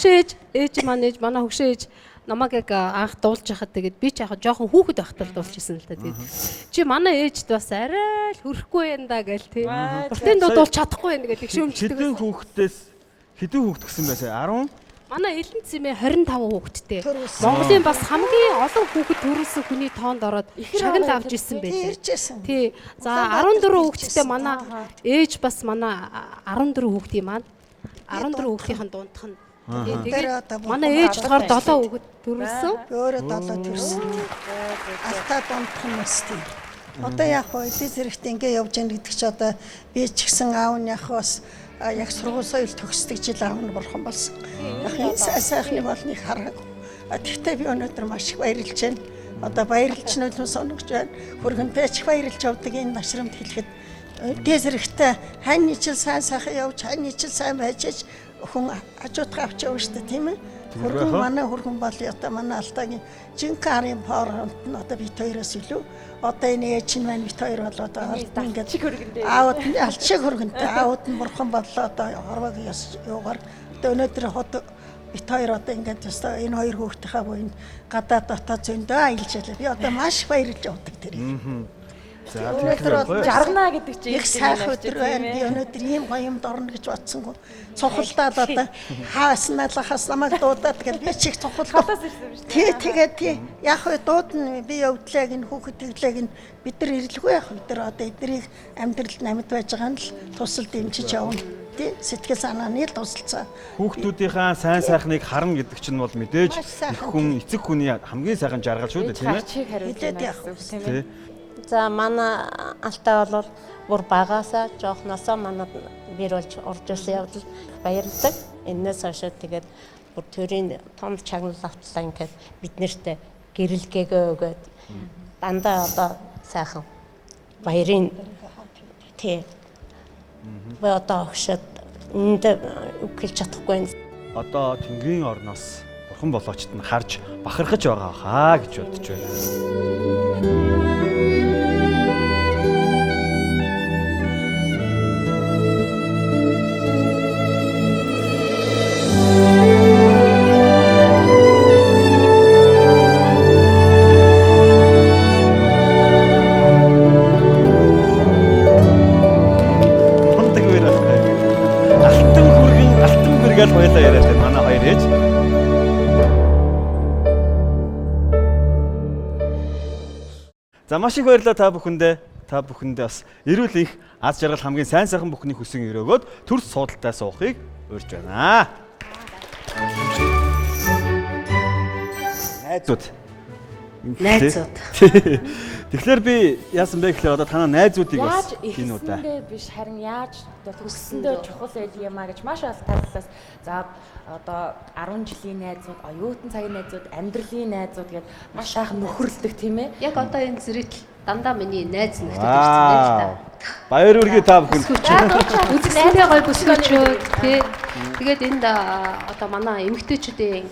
Шээж ээж манай хөгшөөж намайг яг анх дуулж хахад тэгээд би ч яг жоохон хүүхэд байхдаа дуулж исэн л та тэгээд чи манай ээжд бас арай л хөрөхгүй юм да гээл тий. Бүртэн дуулж чадахгүй байх гэдэг шөөмжлөг. Хэдэн хүүхэд гсэн байсан? 10 Манай Элэн Цэмээ 25 хүүхэдтэй. Монголын бас хамгийн олон хүүхэд төрүүлсэн хүний тоонд ороод шагнал авч ирсэн байлээ. Тий. За 14 хүүхэдтэй манай ээж бас манай 14 хүүхдийн маань 14 хүүхдийн дундх нь. Тэгээд манай ээж болохоор 7 хүүхэд төрүүлсэн. Өөрөө 7 төрсөн. Алтаа дундх нь өстэй. Одоо яг хөө эдийн зэрэгт ингээ явж яах гэдэг чи одоо би ч гэсэн аав нь яг бас яг сургууль соёл төгсдөг жил аав нь бурхан болсон. Яг энэ сайхны болныг хараагүй. Тэгтээ би өнөөдөр маш их баярлж байна. Одоо баярлж нөлөө соногч байна. Хөргөнтэй ч баярлж явдаг энэ нашрамд хэлэхэд эдийн зэрэгтээ хань ничил сайн сайхан явж хань ничил сайн байж хүн ажуудгаа авч явна шүү дээ тийм ээ. Хөргөн манай хөргөн бол одоо манай алтаагийн жинкарын парант нь одоо бит хоёроос илүү одоо энэ ээж нь маань бит хоёр бол одоо ингээд аауд нь алчиг хөргөнтэй аауд нь бурхан боллоо одоо хорвог юугаар одоо өнөөдөр хот бит хоёр одоо ингээд өстой энэ хоёр хүүхдийнхаа буйнд гадаад дотоод зөндөө аялж ялаа би одоо маш баярлж явдаг тэр. Өнөөдөр жаргана гэдэг чинь их сайхан өдөр байна. Би өнөөдөр ийм гоё юмд орно гэж бодсонгүй. Цохолдаад одоо хааснaalахаас намайг дуудаад тэгэл би чих цохолдоод тий яг хөө дуудна би өвдлээг энэ хүүхэд төглээг нь бид нар ирлэхгүй яг бид нар одоо эднийг амьдралд амьд байж байгаа нь л тусал дэмжиж явна. Тий сэтгэл санааны л тусалцаа. Хүүхдүүдийнхаа сайн сайхныг харна гэдэг чинь бол мэдээж их хүн эцэг хүний хамгийн сайхан жаргал шүү дээ тийм ээ. Хилээд явах тийм ээ. За манай алтаа бол бүр багаасаа жоохносоо манад бэр болж орж ирсэн явдал баярлалаа. Энээс хойш тэгээд бүр төрийн том чагнал автлаа ингээд бид нэртээ гэрэлгээгээ өгөөд дандаа одоо сайхан баярын тий одоо өгшөд энд үгэлж чадахгүй. Одоо Тэнгэрийн орноос бурхан болоочт нь харж бахархаж байгаа хаа гэж бодож байна. Гэл хоёлаа яриад байна манай хоёр ээж. За маш их баярлалаа та бүхэндээ. Та бүхэндээ бас эрүүл их аз жаргал хамгийн сайн сайхан бүхний хүсэн өрөөгөөд төрс суудалтай суухыг урьж байна. Найзууд. Тэгэхээр би яасан бэ гэхээр одоо танаа найзуудыг бас энэ удаа биш харин яаж төгссөндөө чухал байл юм а гэж маш олон талаас за одоо 10 жилийн найзууд, оюутан цагийн найзууд, амьдралын найзууд гэдээ маш сайхан нөхөрлөдөг тийм ээ. Яг одоо энэ зэрэгт дандаа миний найз нөхдөд ирсэн байж та. Баяр үргээ та бүхэнд. Үзэсгэлэнтэй гой бүсгүүчүүд тий. Тэгээд энд одоо манай эмэгтэйчүүдийн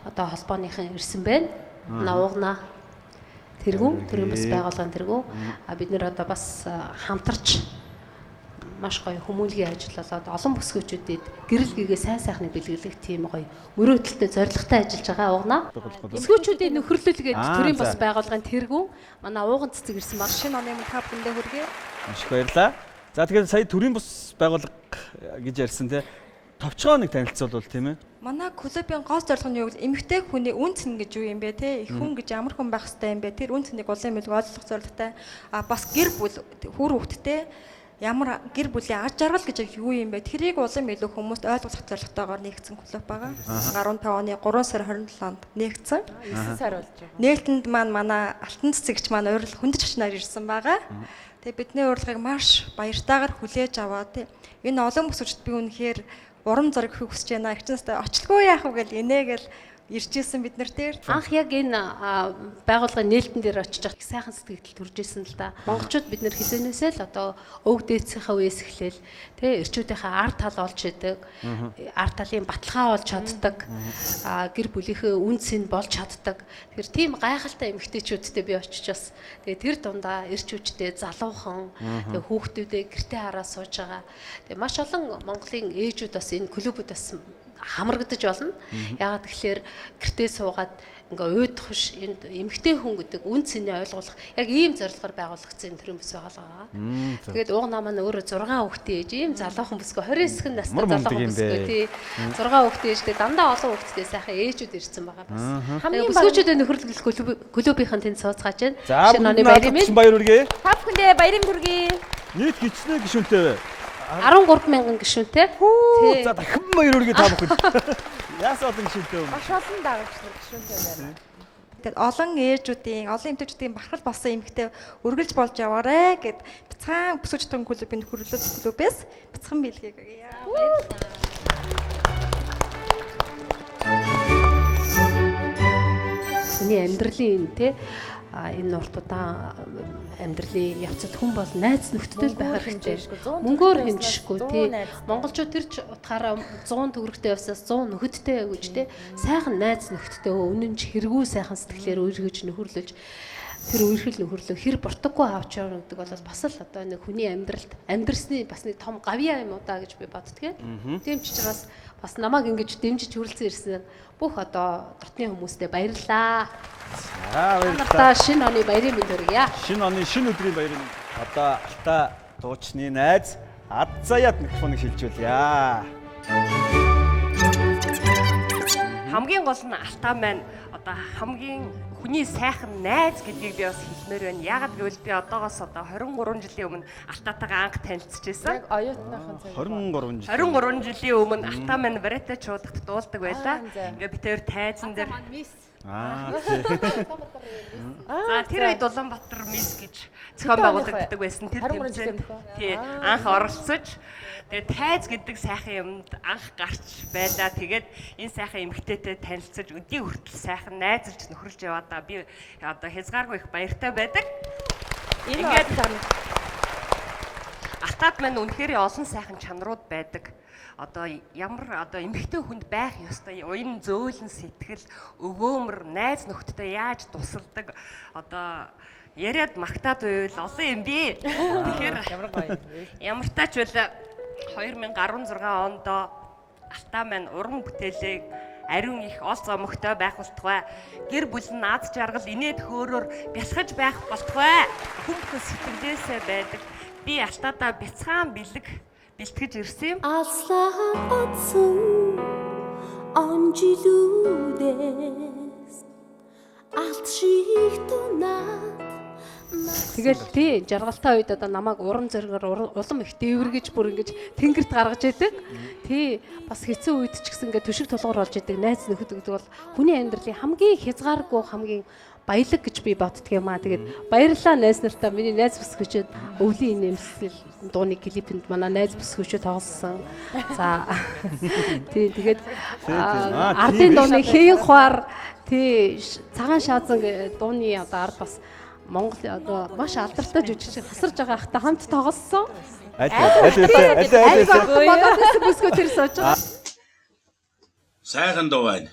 одоо холбооныхан ирсэн байна. Навуугна тэргүүн төрийн бас байгууллагын тэргүүн бид нэр одоо бас хамтарч маш гоё хүмүүнлэгийн ажиллалаад олон бүсгүүчүүдэд гэрэл гээгээ сайн сайхныг бэлгэлэх тийм гоё мөрөөдөлтөй зорилготой ажиллаж байгаа уугна. Бүсгүүчүүдийн нөхөрлөлгээд төрийн бас байгууллагын тэргүүн манай ууган цэцэг ирсэн баг. Шинэ оны та бүхэндээ хүргэе. Маш их баярлалаа. За тэгэхээр сая төрийн бас байгууллага гэж ярьсан те товчгоо нэг танилцуулбал тийм ээ. Манай клубын гол зорилго нь юу вэ? Эмэгтэй хүний үн цэн гэж юу юм бэ те? Их хүн гэж ямар хүн байх хэрэгтэй юм бэ? Тэр үн цэнийг улсын мэлг ойлгох зорилготой. Бас гэр бүл хүр хүүхэдтэй ямар гэр бүлийн ар жаргал гэж юу юм бэ? Тэрийг улсын мэлг хүмүүст ойлгох зорилготойгоор нэгдсэн клуб байгаа. 15 оны 3 сар 27-нд нэгдсэн. 9 сар болж байгаа. Нээлтэнд манай алтан цэцэгч маань урил хүндэж очноор ирсэн байгаа. Тэгээ бидний урилгыг маш баяртайгаар хүлээж аваа те. Энэ олон бүсгүүчд би үнэхээр урам зориг өгөх хүсэж байна. Ихчнээсээ очлгүй яах вэ гэл инээгээл иржсэн бид нар дээр. Анх яг энэ байгууллагын нээлтэн дээр очиж их сайхан сэтгэл төрж исэн л да. Монголчууд бид нэр хизэнээсээ л одоо өг дээдсийнхаа үеэс эхлээл тэ эрчүүдийнхээ ард тал олж идэг, ард талын баталгаа олж чаддаг, гэр бүлийнхээ үн цэн болж чаддаг. Тэгэхээр тийм гайхалтай эмэгтэйчүүдтэй би очиж бас тэгээ тэр дундаа эрчүүчтэй залуухан тэгээ хүүхдүүдээ гэртээ хараа сууж байгаа. Тэгээ маш олон Монголын ээжүүд бас энэ клубуд бас хамрагдаж болно. Яагаад тэгэхээр гэртээ суугаад ингээ уйдах биш энд эмэгтэй хүн гэдэг үн цэнийг ойлгуулах яг ийм зорилгоор байгуулагдсан төрийн бүс байгуулга. Тэгээд уугнаа маань өөрөө 6 хүүхдээ ээж ийм залуухан бүсгүй 29 настай залуухан бүсгүй тий 6 хүүхдээ ээжтэй дандаа олон хүүхдтэй сайхан ээжүүд ирсэн байгаа бас. Хамгийн бүсгүүчүүдийн нөхөрлөл клубийнхэн тэнд сууцгааж байна. Шинэ оны баяр үргээ. Та бүхэндээ баярын хүргэе. Нийт гिचнээ гишүүнтэй бай. 13,000 гишүүнтэй. За дахин баяр үргээ та бүхэнд. Яасан олон гишүүнтэй вэ? Маш олон дагагчтай гишүүнтэй байна. Тэгээд олон ээжүүдийн, олон эмэгтэйчүүдийн бахархал болсон эмэгтэй үргэлж болж яваарэ гэд бяцхан бүсгүүчдийн клубын нөхөрлөл клубээс бяцхан бэлгээг. Хүний амьдралын те энэ урт удаан амьдралын явцад хүн бол найз нөхдөд байх хэрэгтэй. Мөнгөөр хэмжихгүй тий. Монголчууд тэр утгаараа 100 төгрөгтэй явсаас 100 нөхөдтэй гэж тий. Сайхан найз нөхдөдтэй үнэн ч хэрэггүй сайхан сэтгэлээр үргэж нөхөрлөж тэр үерхэл нөхөрлөө хэр бортоггүй авч явна гэдэг бол бас л одоо нэг хүний амьдралд амьдрсны бас нэг том гавьяа юм уу даа гэж би боддгийн. Тийм ч учраас бас намайг ингэж дэмжиж хүрэлцэн ирсэн бүх одоо дотны хүмүүстээ баярлалаа. Баярлалаа. Шинэ оны баярын мэнд хүргье. Шинэ оны шинэ өдрийн баярын мэнд. Одоо Алтай дуучны найз Ад Заяад микрофоныг шилжүүлье. Хамгийн гол нь Алтай маань одоо хамгийн хүний сайхан найз гэдгийг би бас хэлмээр байна. Яагаад гэвэл би одоогоос 23 жилийн өмнө Алтайтайгаа анх танилцчихсан. Яг оюутныхан цаг. 23 жилийн өмнө Алтай маань Барета чуудагт дуулдаг байлаа. Ингээ би тэр тайзан дээр За тэр үед Улаанбаатар мис гэж зохион байгуулагддаг байсан. Тэр тэмцээнд тий анх оролцож тэгээд тайз гэдэг сайхан юмд анх гарч байлаа. Тэгээд энэ сайхан эмэгтэйтэй танилцаж өдний хүртэл сайхан найзалж нөхөрлж яваадаа би одоо хязгааргүй их баяртай байдаг. Ингээд Алтайд маань үнэхээр олон сайхан чанарууд байдаг. Одоо ямар одоо эмэгтэй хүнд байх ёстой уян зөөлөн сэтгэл өгөөмөр найз нөхдөдөө яаж тусалдаг одоо яриад магтаад байвал олон юм би. Тэгэхээр ямар тач бол 2016 онд Алтай маань уран бүтээлээ ариун их ол зомогтой байх болтугай. Гэр бүл нь аз жаргал инээд хөөрөөр бясгаж байх болтугай. Хүн сэтгэлээсээ байдаг. Би Алтайдаа бяцхан бэлтгэж ирсэн юм. Аслан атсан он жилүүдээс алт шиг тунаад Тэгэл тий жаргалтай үед одоо намайг уран зоригоор улам их дээвэргэж бүр ингэж тэнгэрт гаргаж идэг. Тий бас хэцүү үед ч гэсэн ингээд төшиг тулгуур болж идэг найз нөхөд гэдэг бол хүний амьдралын хамгийн хязгааргүй хамгийн баялаг гэж би боддөг юм аа. Тэгээд баярлалаа найз нартаа миний найз бүсгүйчэд өвлийн нэмсэл дууны клипэнд манай найз бүсгүйчэд тоглосон. За тий тэгээд ардын дууны хийн хуар тий цагаан шаазан дууны одоо ард бас Монгол одоо маш алдартай жүжигчин хасарж байгаа ахтай хамт тоглосон. Сайхан дуу байна.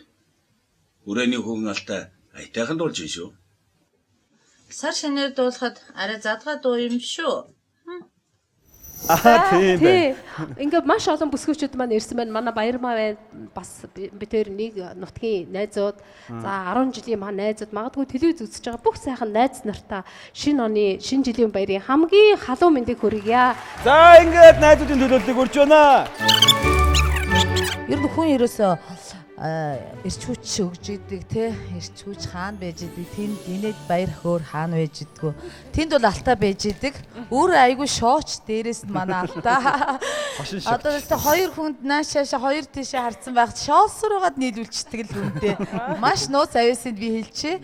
Үрээний хүүгэн Алтай айтайхан дуулж байна шүү. Сар шинээр дуулахад арай задгаа дуу юм шүү. Тийм байна. Ингээд маш олон бүсгүйчүүд маань ирсэн байна. Манай Баярмаа байна. Бас бид хоёр нэг нутгийн найзууд. За 10 жилийн маань найзууд магадгүй телевиз үзэж байгаа бүх сайхан найз нартаа шинэ оны шинэ жилийн баярын хамгийн халуун мэндийг хүргье. За ингээд найзуудын төлөөллийг өрж байна. Ер нь хүн ерөөсөө эрч хүч өгж идэг те эрч хүч хаана байж идэг тэнд инээд баяр хөөр хаана байж идэггүй тэнд бол Алтай байж идэг өөрөө айгүй шооч дээрээс нь манай Алтай одоо тест хоёр хүнд наашаашаа хоёр тийшээ харцсан байхад шоолсорогоод нийлүүлчихдэг л хүнтэй маш нууц авьяасыг би хэлчихье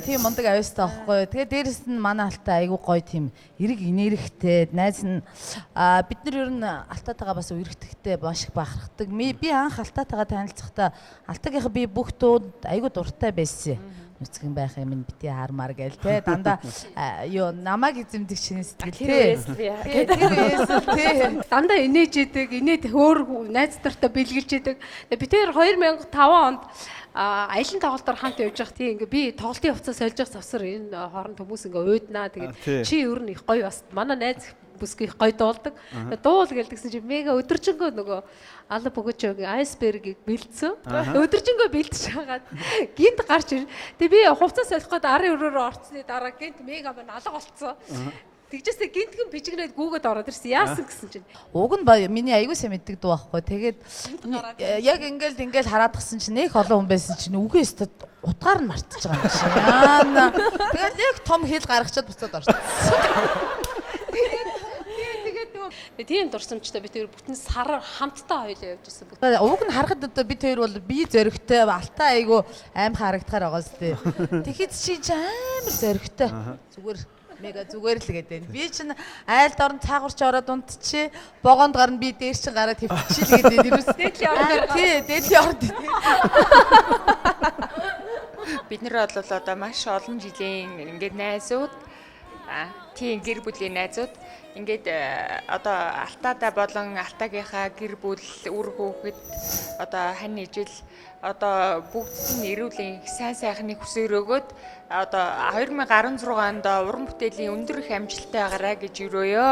тийм мундаг авьяастай аахгүй тэгээ дээрээс нь манай Алтай айгүй гоё тийм эрэг инээрхтэй найз нь бид нар ер нь Алтайтайгаа бас үерхтэгтэй маш их бахархдаг би анх Алтайтайгаа танилцахдаа Алтайгийнхаа би бүх дууд айгүй дуртай байсан. Нүцгэн байх юм бити хармаар гээл те дандаа юу намайг эзэмдэг шинэ сэтгэл те дандаа инээж идэг инээд хөөр найз нартай бэлгэлж идэг би тэр 2005 онд аялын тоглолтоор хамт явж байхад тийм ингээ би тоглолтын хувцас сольж явах завсар энэ хооронд хүмүүс ингээ уйднаа тэгээд чи өөр нь их гоё бас манай найз бүсгүй их гоё дуулдаг дуул гэлдэгсэн чи мега өдөржингөө нөгөө алла бөгөөжгийн айсбергийг бэлдсэн өдөржингөө бэлдэж хагаад гинт гарч ир тэгээд би хувцас солих гээд арын өрөөрөө орцсны дараа гинт мега байна алга болцсон тэгжээсээ гинтгэн бижигнээд гүүгээд ороод ирсэн яасан гэсэн чинь уг нь миний аягүй сайн мэддэг дуу байхгүй тэгээд яг ингээл хараадгсан чинь нэг олон хүн байсан чинь үгүй өстө утгаар нь мартчихж байгаа юм шиг яана тэгээд яг том хэл гаргачаад буцаад орсон тийм дурсамжтай бид хоёр бүтэн сар хамтдаа хоёлоо явж байсан. Уг нь харахад одоо бид хоёр бол бие зөрөгтэй Алтай айгу аим харагдахаар байгаа зү. Тэгэхэд чи амар зөрөгтэй. Зүгээр мега зүгээр л гэдэг. Би чинь айлд орон цаагуурч ороод унтчих. Богоонд гарна би дээр чинь гараад хөвчих гэдэг. Дээдлийн орон. Тий, дээдлийн орон. Бид нар бол одоо маш олон жилийн ингээд найзууд тийм гэр бүлийн найзууд ингээд одоо Алтайтай болон Алтайгийнхаа гэр бүл үр хүүхэд одоо хань ижил одоо бүгд нь эрүүлийн сайн сайхныг хүсээр өгөөд одоо 2016 онд уран бүтээлийн өндөр их амжилттай байгаарай гэж өрөөё.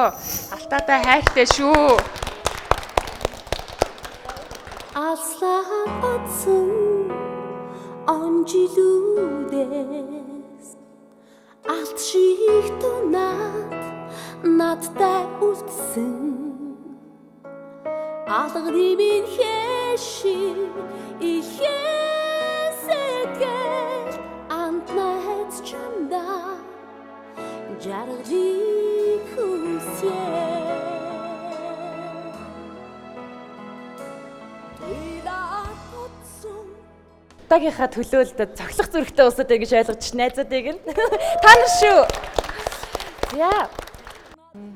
Алтайтай хайртай шүү. Алслан одсон он жилүүдээс алт шиг дунаад надтай үлдсэн алганы минь хэшиг ихээсэтгэл антнайц чамда жаргалыг хүсье Тагийнхаа төлөөлөлд цоглох зүрхтэй усаад гэж ойлгож найзуудыг нь та нар шүү. Яа.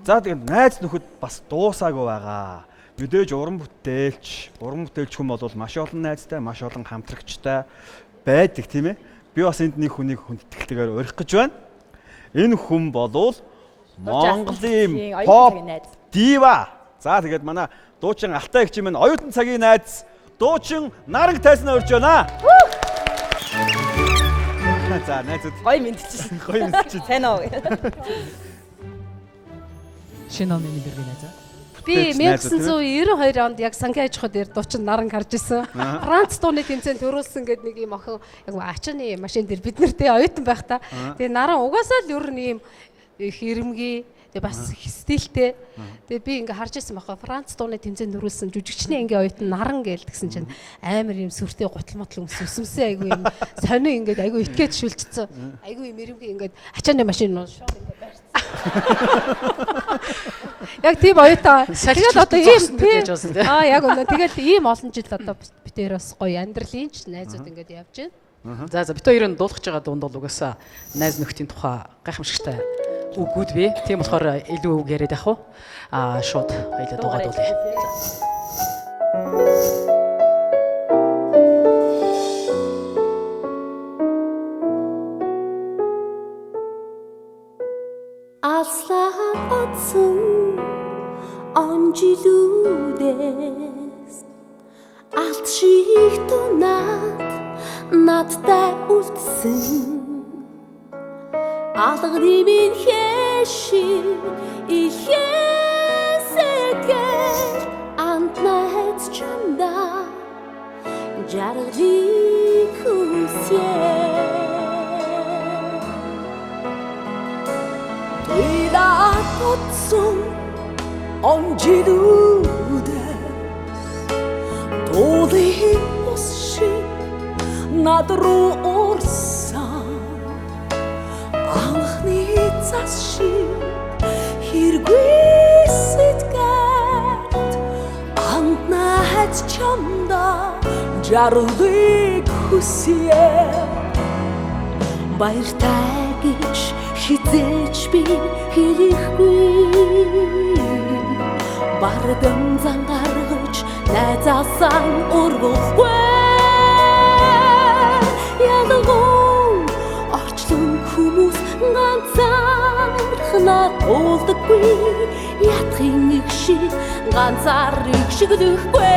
За тэгээд найз нөхөд бас дуусаагүй байгаа. Мэдээж уран бүтээлч хүн бол маш олон найзтай, маш олон хамтрагчтай байдаг тийм ээ. Би бас энд нэг хүнийг хүндэтгэлтэйгээр урих гэж байна. Энэ хүн болвол Монголын pop diva. За тэгээд манай дуучин Алтай эгч минь оюутан цагийн найз дуучин Наран Тайснаа урьж байна. За найзууд гоё мэдчихсэн. Гоё мэдчихсэн. Сайн уу? Шинэ оны мэдэргээ найзаа. Би 1992 онд яг сангийн аж ахуй дээр дуучин Наран гарч исэн. Франц дууны тэмцээнд төрүүлсэн гэдэг нэг юм охин яг ачааны машин дээр бид нартэй оюутан байх та. Тэгээ Наран угаасаа л ер нь юм хэрэмгий тэгээ бас стилтэй. Тэгээ би ингээ харж ирсэн баха Франц дууны тэмцээнд төрүүлсэн жүжигчний ингээ оюутан Наран гээл тэгсэн чинь амар юм сүртэй гутал мотл өсөмсөн айгу юм сонио ингээ айгу итгээд шүлжсэн. Айгу юм хэрэмгий ингээ ачааны машин нуу шоо ингээ барьсан. Яг тийм оюутан. Тэгээд одоо ийм яг үнэ тэгээд ийм олон жил одоо битээр бас гоё амьдралын ч найзууд ингээд явж байна. За бит хоёрын дуулах гэж байгаа дунд бол угаасаа найз нөхдийн тухай гайхамшигтай үгүүд бий. Тийм болохоор илүү үг яриад явах уу? Шууд хоёлаа дуугаад уулъя. Алслан одсон он жилүүдээс алт шиг дунаад надтай үлдсэн алганы минь хэшиг ихээсэтгэл антнайц чамда жаргалыг хүсье Отцом он жилүүдээс тулын ус шиг над руу урсан анхны цас шиг хэргүй сэтгэл антнайц чамда жаргалыг хүсье баяртай гэж хизээч би хэлэхгүй бардам зан гаргаж найзаасан ургахгүй ядаггүй орчлон хүмүүс ганцаархнаа уулдаггүй ятхын нэг шиг ганцаарыг шиглэхгүй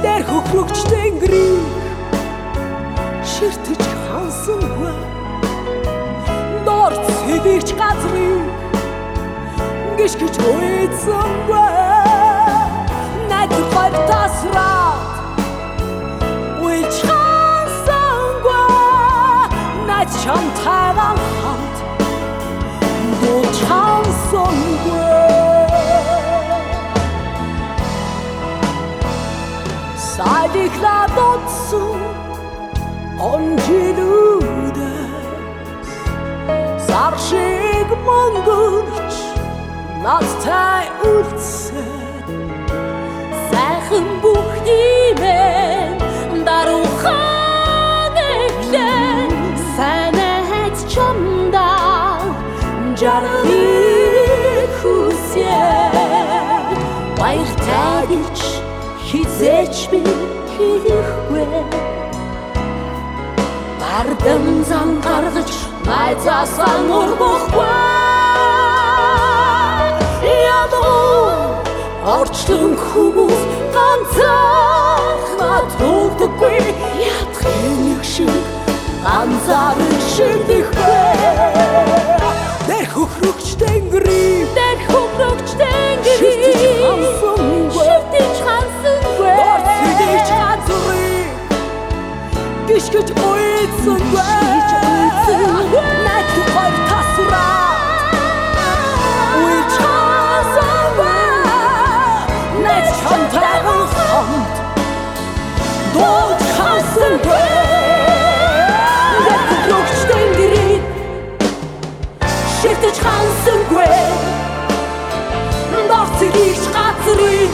дээр хөхрөгч тэнгэрийг ширтэж хансангүй Сэдэгч газрыг гიშгэж уйдсангүй найдвар тасраад уйлж хансангүй найд чамтайган хамт дуулж хансангүй сайдихлаад утсан он жилүүдээ Аршиг монгорч надтай үлдсэн сайхан бүхний мэн даруухан эглэн сайн найз чамда жаргалыг хүсье баяртай гэж хизээч би хэлэхгүй бардам зан гаргаж найзаасан ургахгүй ядуу орчлон хүмүүс ганцаархнаа тулдаггүй ятхын нэг шиг ганцаарх шилдэхгүй дээр хөхрөгч тэнгэрийг ширтэж хансангүй биш гэж уйдсангүй найд хоёр тасраа уйчаасангүй найд хамтайхан хамт дууд хасангүй Лөгчтэн гэрээ шигтэж хансангүй Нацгийч газрын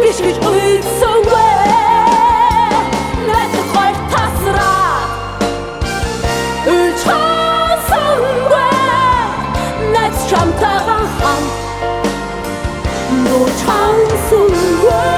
биш гэж уйдсангүй найд хоёр тасраа уйчаасангүй найд хамтайхан хамт дууд хасангүй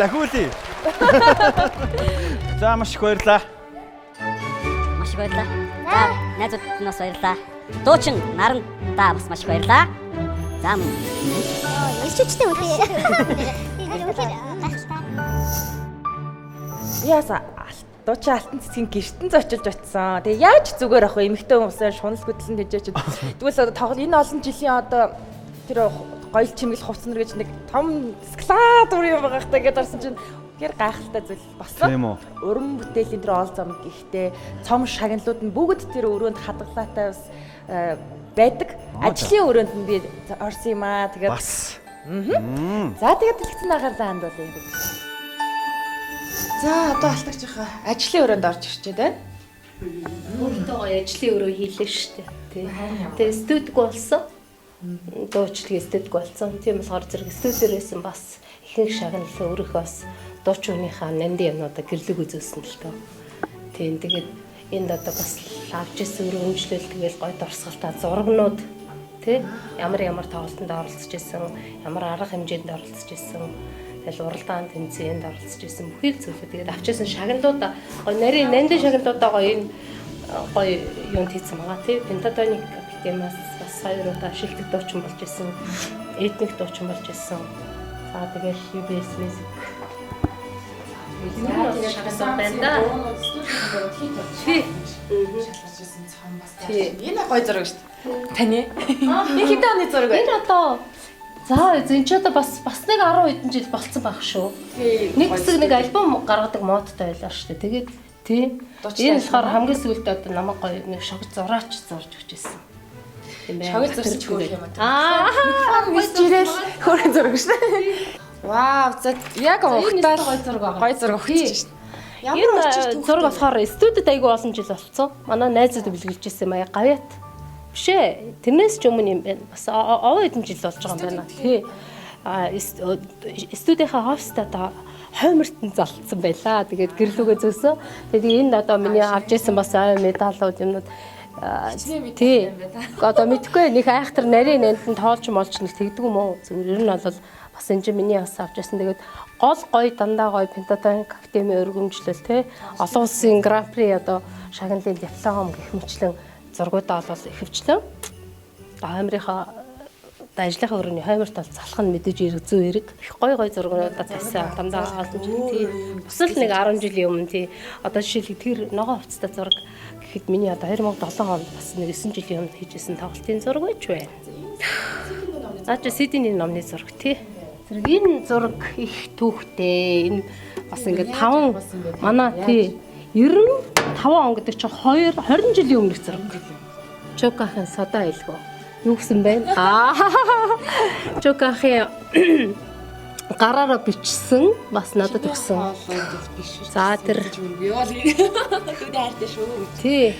Дахиулъя. За маш их баярлаа. Маш их баярлаа. За найзууд нас баярлаа. Дуучин наран та бас маш их баярлаа. За ялчичтэй үнтэй. Яаса дуучин алтан цэцгийн гэртэн зочилж очсон. Тэгээ яаж зүгээр ах вэ? Эмэгтэй хүмүүсээр шунал хөдлөн тэжээч. Тэгвэл тоглол энэ олон жилийн одоо тэр гоёл чимгэл хувцсан гэж нэг том склад үр юм байгаа хта гэдээ орсон чинь гэр гайхалтай зүйл болсон. Уран бүтээлийн тэр оол зам гэхдээ цом шагналууд нь бүгд тэр өрөөнд хадгалаатай бас байдаг. Ажлын өрөөнд нь би орсон юм аа. Тэгээд бас. За тэгээд дэлгэцэн анхаарлаа хандуулъя. За одоо алтагчийнхаа ажлын өрөөнд орж ирчээ дээ. Өөртөө гоё ажлын өрөө хийлээ шүү дээ. Тэгээ студиг болсон. Дуучлал студиг болсон. Тийм болохоор зэрэг студиэр байсан бас ихэнх шагналаа өөрийнхөө бас дуучныхаа нандин юмнуудаа гэрлэг үзүүлсэн л тоо. Тийм тэгээд энд одоо бас авч ирсэн өрөмжлөл тэгэл гоё дурсгалтай зурагнууд тий ямар тоглолтод оролцож исэн, ямар арга хэмжээнд оролцож исэн, тэгэл уралдаан тэмцээнд оролцож исэн бүхий зүйлүүд тэгээд авч ирсэн шагналууд гоё нарийн нандин шагналуудаа гоё юм хийсэн байгаа тий пентатоник капитемас бас хоёр удаа шилдэг дуучин болж исэн, этник дуучин болж исэн. За тэгэл UBS Music Энэ гоё зураг шүү дээ. Таны? Энэ хэдэн оны зураг вэ? Энэ одоо за энэ ч одоо бас нэг 10 хэдэн жил болцсон байх шүү. Нэг хэсэг нэг альбом гаргадаг модтой байлаа шүү дээ. Тэгээд тий. Энэ болохоор хамгийн сүүлд одоо намайг гоё нэг шогц зураач зурж өгч ирсэн. Шогц зурж өгөх юм аа. Микрофон ирэл хөрөн зураг шүү дээ. Вау, за яг ухтаа гоё зураг өгч шүү дээ. Энэ зураг болохоор студид айгүй олон жил болцсон. Манай найзууд бэлгэлж ирсэн маяг гавьяат. Биш ээ. Тэрнээс ч өмнө юм байна. Бас овоо хэдэн жил болж байгаа юм байна. Тий. Студийнхаа оффистаа та хоймортон залтсан байлаа. Тэгээд гэрлүүгээ зөөсөн. Тэгээд энэ одоо миний авч ирсэн бас медалууд юмнууд тий. Одоо мэдхгүй нэг айхтар нарийн нандин тоолч молч нэг тэгдэг юм уу? Зүгээр ер нь бол бас энэ чинь миний бас авч ирсэн. Тэгээд гол гоё дандаа гоё пентатоник академи өргөмжлөл тий. Олон улсын гран-при одоо шагналын диплом гэх мэтлэн зургуудаа бол ихэвчлэн хоймрынхаа ажлынхаа өрөөний хойморт бол залах нь мэдээж эрг зүү эрг их гоё зургуудаа тавьсан дандаа олон жил тий. Бас л нэг 10 жилийн өмнө тий. Одоо жишээлбэл тэр ногоо хувцастай зураг гэхэд миний одоо 2007 онд бас нэг 9 жилийн өмнө хийжсэн тоглолтын зураг байж байна. Наач Сиднейний номны зураг тий. Зэрэг энэ зураг их түүхтэй. Энэ бас ингээд 5 манай тий 95 он гэдэг чинь 20 жилийн өмнөх зураг. Чокахийн содаа илгөө. Юу гэсэн бэ? Чокахийн гараараа бичсэн бас надад өгсөн. За тэр тий.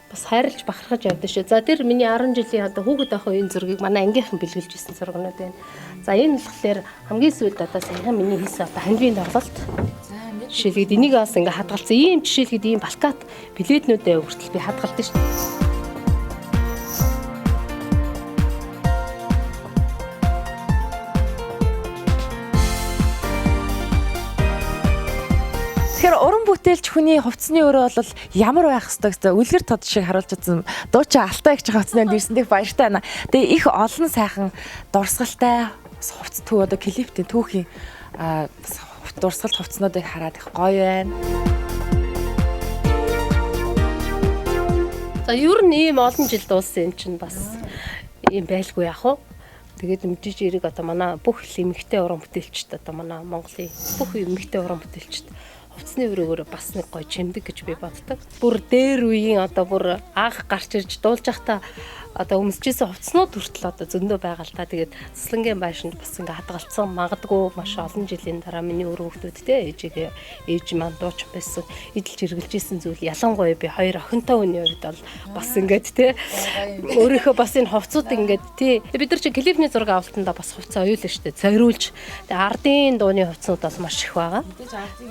Бас хайрлж бахархаж явдсан шүү. За тэр миний 10 жилийн одоо хүүхэд ах үеийн зургийг манай ангийнхан бэлгэлж ирсэн зургнууд байна. За энэ болохоор хамгийн сүүлд одоо саяхан миний хийсэн одоо хандивын орлолт. Жишээлгээд энийг бас ингээ хадгалсан. Ийм жишээлгээд ийм плакат билетнүүдээ хүртэл би хадгалдаг шүү. Тэгэхээр уран бүтээлч хүний хувцсны өрөө бол ямар байх ёстой гэсэн үлгэр тод шиг харуулж чадсан дуучин Алтай их хувцсанд ирсэндээ баяртай байна. Тэгээ их олон сайхан дурсгалтай хувцс төв одоо клиптийн түүхийн дурсгалт хувцснуудыг хараад их гоё байна. За ер нь ийм олон жил дууссан юм чинь бас ийм байлгүй яах вэ? Тэгээд мэдээж эрэг одоо манай бүх эмэгтэй уран бүтээлчд одоо манай Монголын бүх эмэгтэй уран бүтээлчд хувцсны өрөөгөөр бас нэг гоё чимдэг гэж би боддог. Бүр дээр үеийн одоо бүр анх гарч ирж дуулж байхдаа одоо өмсөжсэн хувцснууд хүртэл одоо зөндөө байгаа л та. Тэгээд Цэслэнгийн байшинд бас ингээ хадгалцсан магадгүй маш олон жилийн дараа миний өр хүүхдүүдтэй ээж маань дууч байсан. Эдэлж хэрглэжсэн зүйл ялангуяа би хоёр охинтой хүний үед бол бас ингээд те өөрийнхөө бас энэ хувцсууд ингээд тий бид нар чи клипний зураг авалтанда бас хувцас оюулаа штэ зориулж. Тэгээд ардын дууны хувцсууд бас маш их байгаа.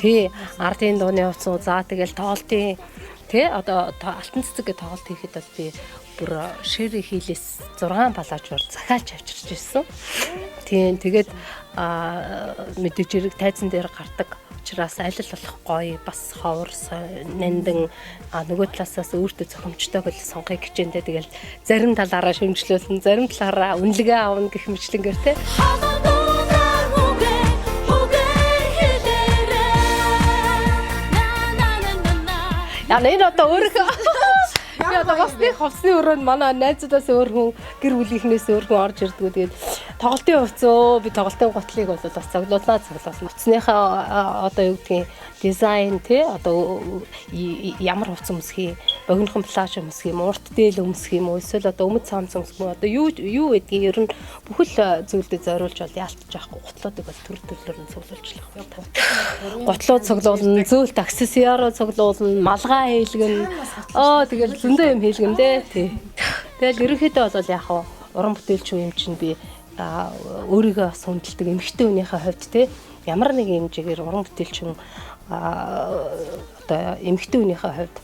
Тий ардын дууны хувцсууд за тэгэл тоолтын тий одоо алтан цэцэг гэж тоолт хийхэд бол би бүр ширээ хийлээс 6 палажуур захиалж авчирч ирсэн. Тийм тэгээд мэдээж хэрэг тайзан дээр гардаг учраас аль болох гоё бас ховор нандин нөгөө талаасаас өөртөө зохимжтойг л сонгохыг хичээндээ тэгэл зарим талаараа шимжлүүлсэн зарим талаараа үнэлгээ аавна гэх мэтлэнгээр те. Яа энэ одоо өөрөө би одоо бас нэг хувцсны өрөөнд манай найзуудаас өөр хүн гэр бүлийнхнээс өөр хүн орж ирдгүү. Тэгээд тоглолтын хувцсөө би тоглолтын гутлыг бол бас цоглуулнаа цоглуулсан. Хувцсныхаа одоо юу гэдгийг дизайн тий одоо ямар хувцас өмсөх юм, богинохон плаж өмсөх юм, урт дээл өмсөх юм уу, эсвэл одоо өмд цаамц өмсөх юм. Одоо юу гэдгийг ер нь бүхэл зүйлдээ зориулж бол яалтж яахгүй гутлуудыг бол төр төрлөөр нь цуглуулжлах байна. Гутлууд цуглуулна, зөөлт аксессуароо цуглуулна, малгай хийлгэн. Тэгэл зөндөө юм хийлгэндээ тий. Тэгэл ерөнхийдөө бол яг уран бүтээлч юм чинь би өөрийгөө бас хүндэлдэг эмэгтэй хүнийхээ хувьд тий ямар нэг хэмжээгээр уран бүтээлч хүн одоо эмэгтэй хүнийхээ хувьд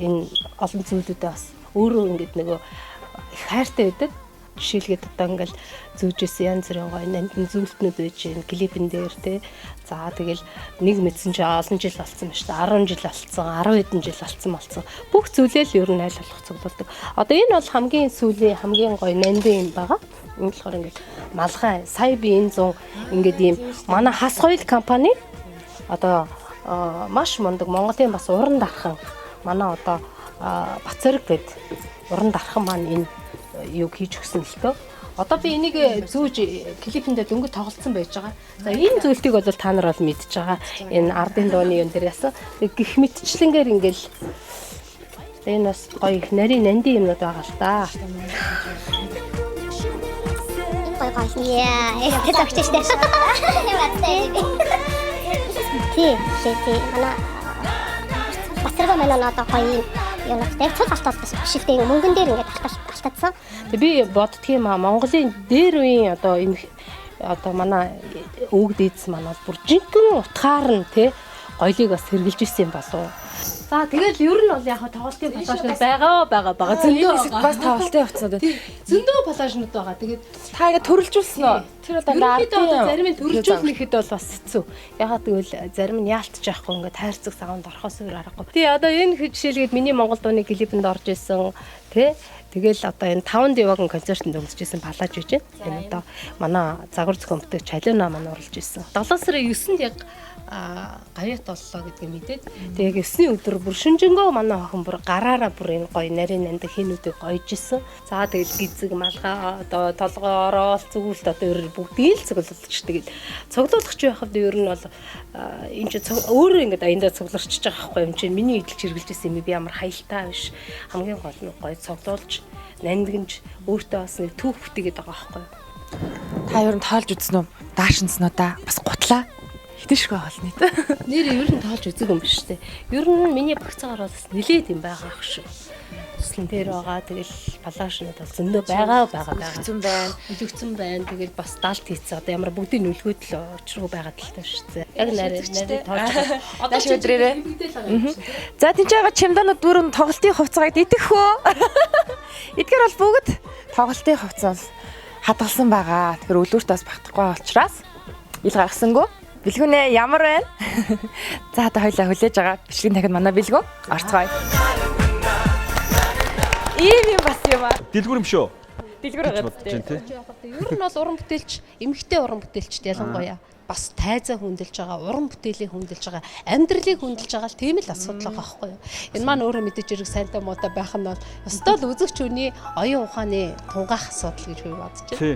энэ олон зүйлүүдээ бас өөрөө ингэдэг нөгөө их хайртай байдаг. Жишээлгээд одоо ингээл зүүжсэн янз бүрийн гоё нандин зүйлтнүүд байж гэн клипэн дээр тий. За тэгэл нэг мэдсэн чи олон жил болсон байна шүү дээ. 10 жил болсон, 10 хэдэн жил болсон. Бүх зүйлээ л ер нь айл болох цуглуулдаг. Одоо энэ бол хамгийн сүүлийн хамгийн гоё нандин юм байгаа. Энэ болохоор ингээд малгай сая би энэ 100 ингээд ийм манай хас хоёул компани одоо маш мундаг Монголын бас уран дархан манай одоо Бацэрэг гэд уран дархан маань энэ юг хийж өгсөн л тоо. Одоо би энийг зүүж клипэндээ дөнгөж тоглолцсон байж байгаа. За энэ зүйлтийг бол та нар бол мэдж байгаа. Энэ ардын дууны юм дээр яасан. Гэх мэтчлэнгээр ингээл энэ бас гоё их нарийн нандин юмнууд байгаа л та. Яа, это так чистое. Тий, манай Бацэрэг манай одоо гоё юм дээр цул алтаас бишэлтэй мөнгөн дээр ингээд алтаадсан. Тэг би боддөг юм аа Монголын дээр үеийн одоо энэ одоо манай өвөг дээдс манай бүр жинхэнэ утгаар нь тий гоёлыг бас хэрглэж ирсэн юм болов. За тэгэл ер нь бол яг тоглолтын палажнууд байгаа зөндөө бас тоглолтын хувцсууд зөндөө палажнууд байгаа. Тэгээд та ингэ төрөлжүүлсэн үү? Тэр одоо зарим нь төрөлжүүлнэхэд бол бас хэцүү. Ягаад гэвэл зарим нь яалтж яахгүй ингээд тайрцаг саунд орохоос өөр аргагүй. Тий одоо энэ жишээлгээд миний Монгол дууны клипэнд орж исэн тий тэгэл одоо энэ 5 дивагийн концертанд өгсөжсэн палаж гэж байна. Энэ одоо манай загвар зохион бүтээгч Халина маань оруулж исэн. 7 сарын 9-нд яг гавьяат боллоо гэдгийг мэдээд тэгээ 9-ний өдөр бүр шүнжэнгөө манай охин бүр гараараа бүр энэ гоё нарийн нандин хийнүүдийг гоёж исэн. За тэгэл гизэг малгай одоо толгой ороод зүгүүлт одоо ер нь бүгдийг л цуглуулж тэгэл цуглуулах ч байхад ер нь бол энэ ч өөрөө ингээд аяндаа цугларчж байгаа байхгүй юм чинь миний идэлж хэрглэж исэн юм би ямар хаялтаа биш хамгийн гол нь гоё цуглуулж нандинж өөртөө бас нэг түүх бүтээгээд байгаа байхгүй. Та ер нь тоолж үзсэн үү? Даашинсан уу да? Бас гутлаа. Хитэн шиг байгаа бол нийт. Нэр ер нь тоолж үзэг юм биш үү? Ер нь миний багцаагаар бол нилээд юм байгаа ах шүү. Туслан дээр байгаа. Тэгэл балаашнууд бол зөндөө байгаа. Үлгцэн байна. Үлгцэн байна. Тэгэл бас даалт хийцээ. Одоо ямар бүгдийн нүлгүүд л очруу байгаа талтай шүү дээ. Яг нарийн тоолж байгаа. Одоо ч өдрээрээ. За тийч байгаа чемданууд дөрөв тоглолтын хувцааг идэх хөө. Эдгээр бол бүгд тоглолтын хувцас хадгалсан байгаа. Тэгэхээр үлгүрт бас багтахгүй учраас ил гаргасангүй. Бэлгүнэ ямар байна? За одоо хоёлаа хүлээж байгаа. Бичлэгийн дахин манай бэлгүү орцгоё. Ийм юм бас юм аа. Дэлгүр юм шүү. Дэлгүр байгаа гэдэг. Ер нь бол уран бүтээлч, эмэгтэй уран бүтээлчд ялангуяа бас тайзаа хүндэлж байгаа, уран бүтээлийг хүндэлж байгаа, амьдралыг хүндэлж байгаа л тийм л асуудал байгаа байхгүй юу. Энэ маань өөрөө мэдээж хэрэг сайнтай муутай байх нь бол ёстой л үзэгч хүний оюун ухааны тунгаах асуудал гэж би бодож байна. Тий.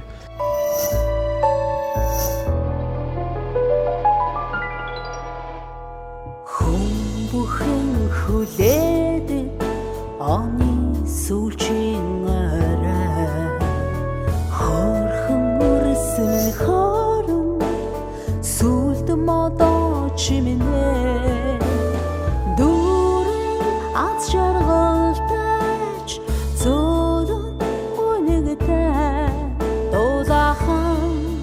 Бүхэн хүлээд оны сүүлчийн орой хорхон үрсэн хорон сүлд модоо чимнэ дүүрэн аз жаргалтайч зөөлөн үнэгтэй дозахан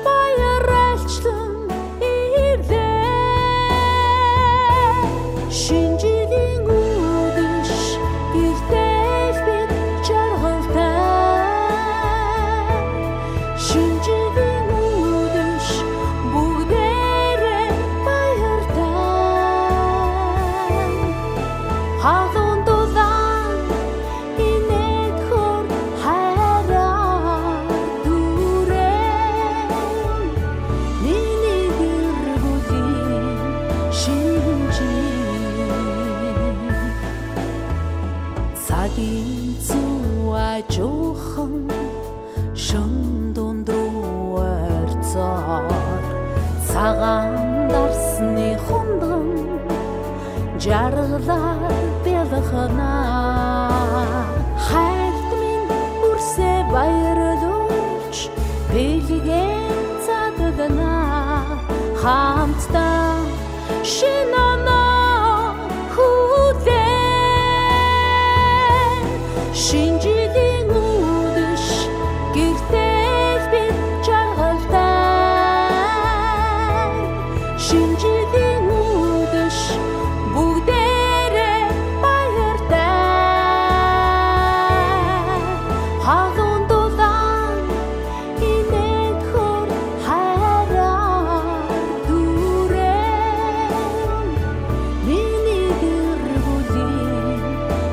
баярлалчлан ирлээ шинжлэлийн үдэш гэртэл бид жаргалтай шинжлэлийн үдэш бүгдээрээ баяртай хагун дулаан инээд хор хайраа дүрэн миний гэрбүлийн цагийн зүү ажуухан шөн дундуу ойрцоор цагаан дарсны хундган жаргалаар бэлхана хайрт минь үрсэ баярлуулж бэлгэн цадагна хамтдаа шинана хүлээ шинжлэлийн үдэш гэртэл бид жаргалтай шинжлэлийн үдэш бүгдээрээ баяртай хагун дулаан инээд хор хайраа дүрэн миний гэрбүлийн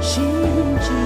шинжлэл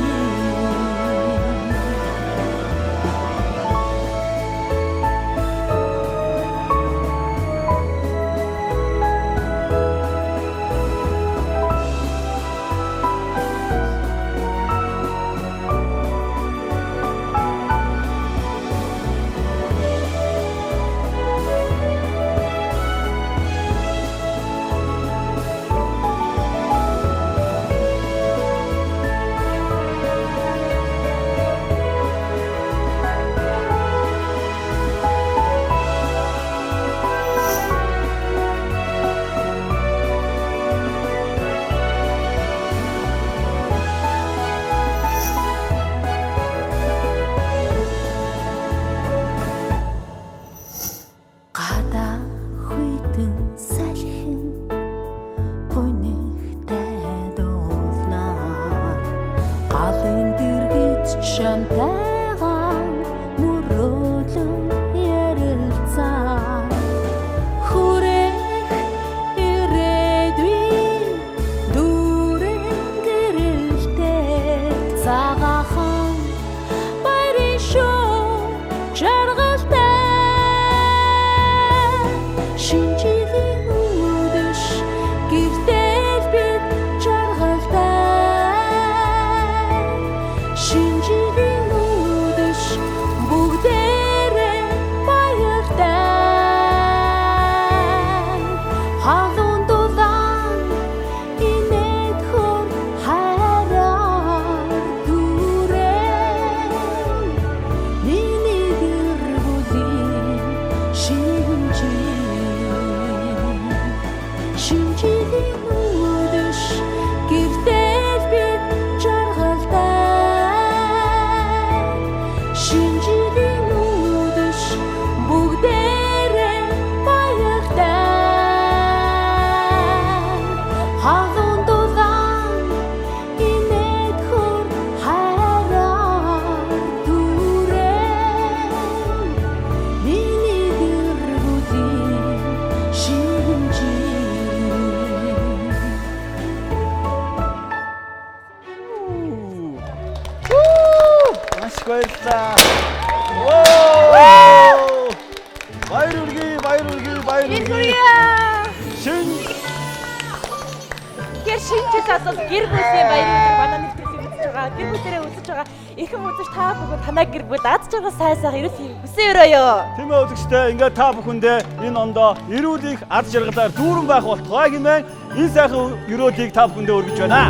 гада хүйтэн салхин гонигтай дуулна галын дэргэд чамтайгаа мөрөөлөн ярилцаа хүрэх ирээдүй дүүрэн гэрэлтэй цагаахан баярын шоу жаргалтай шинжлэлийн үдэш гэртэл бид жаргалтай шинжлэлийн шинжилийн үүдэж гэртэл бид жаргалтай шинжилийн үүдэж бүгдээрээ баяртай хагун дулаан инээд хөр хайраар түрээ миний гэр бүлийн Маш баярлалаа. Баяр үргээ. Шин Гэр шинжил бол гэр бүлийн баярын манай нэвтрүүлгийг үзэж байгаа. Гэр бүлээрээ үзэж байгаа. Ихэн үзэж та бүхэн танай гэр бүл аз жаргал сайхан эрүүл хэв хүсэн өрөөё. тийм ээ үзэгчтэй ингээд та бүхэндээ энэ ондоо эрүүл их аз жаргалаар дүүрэн байх болтугай хэмээн энэ сайхан өрөөлийг та бүхэндээ өргөж байна.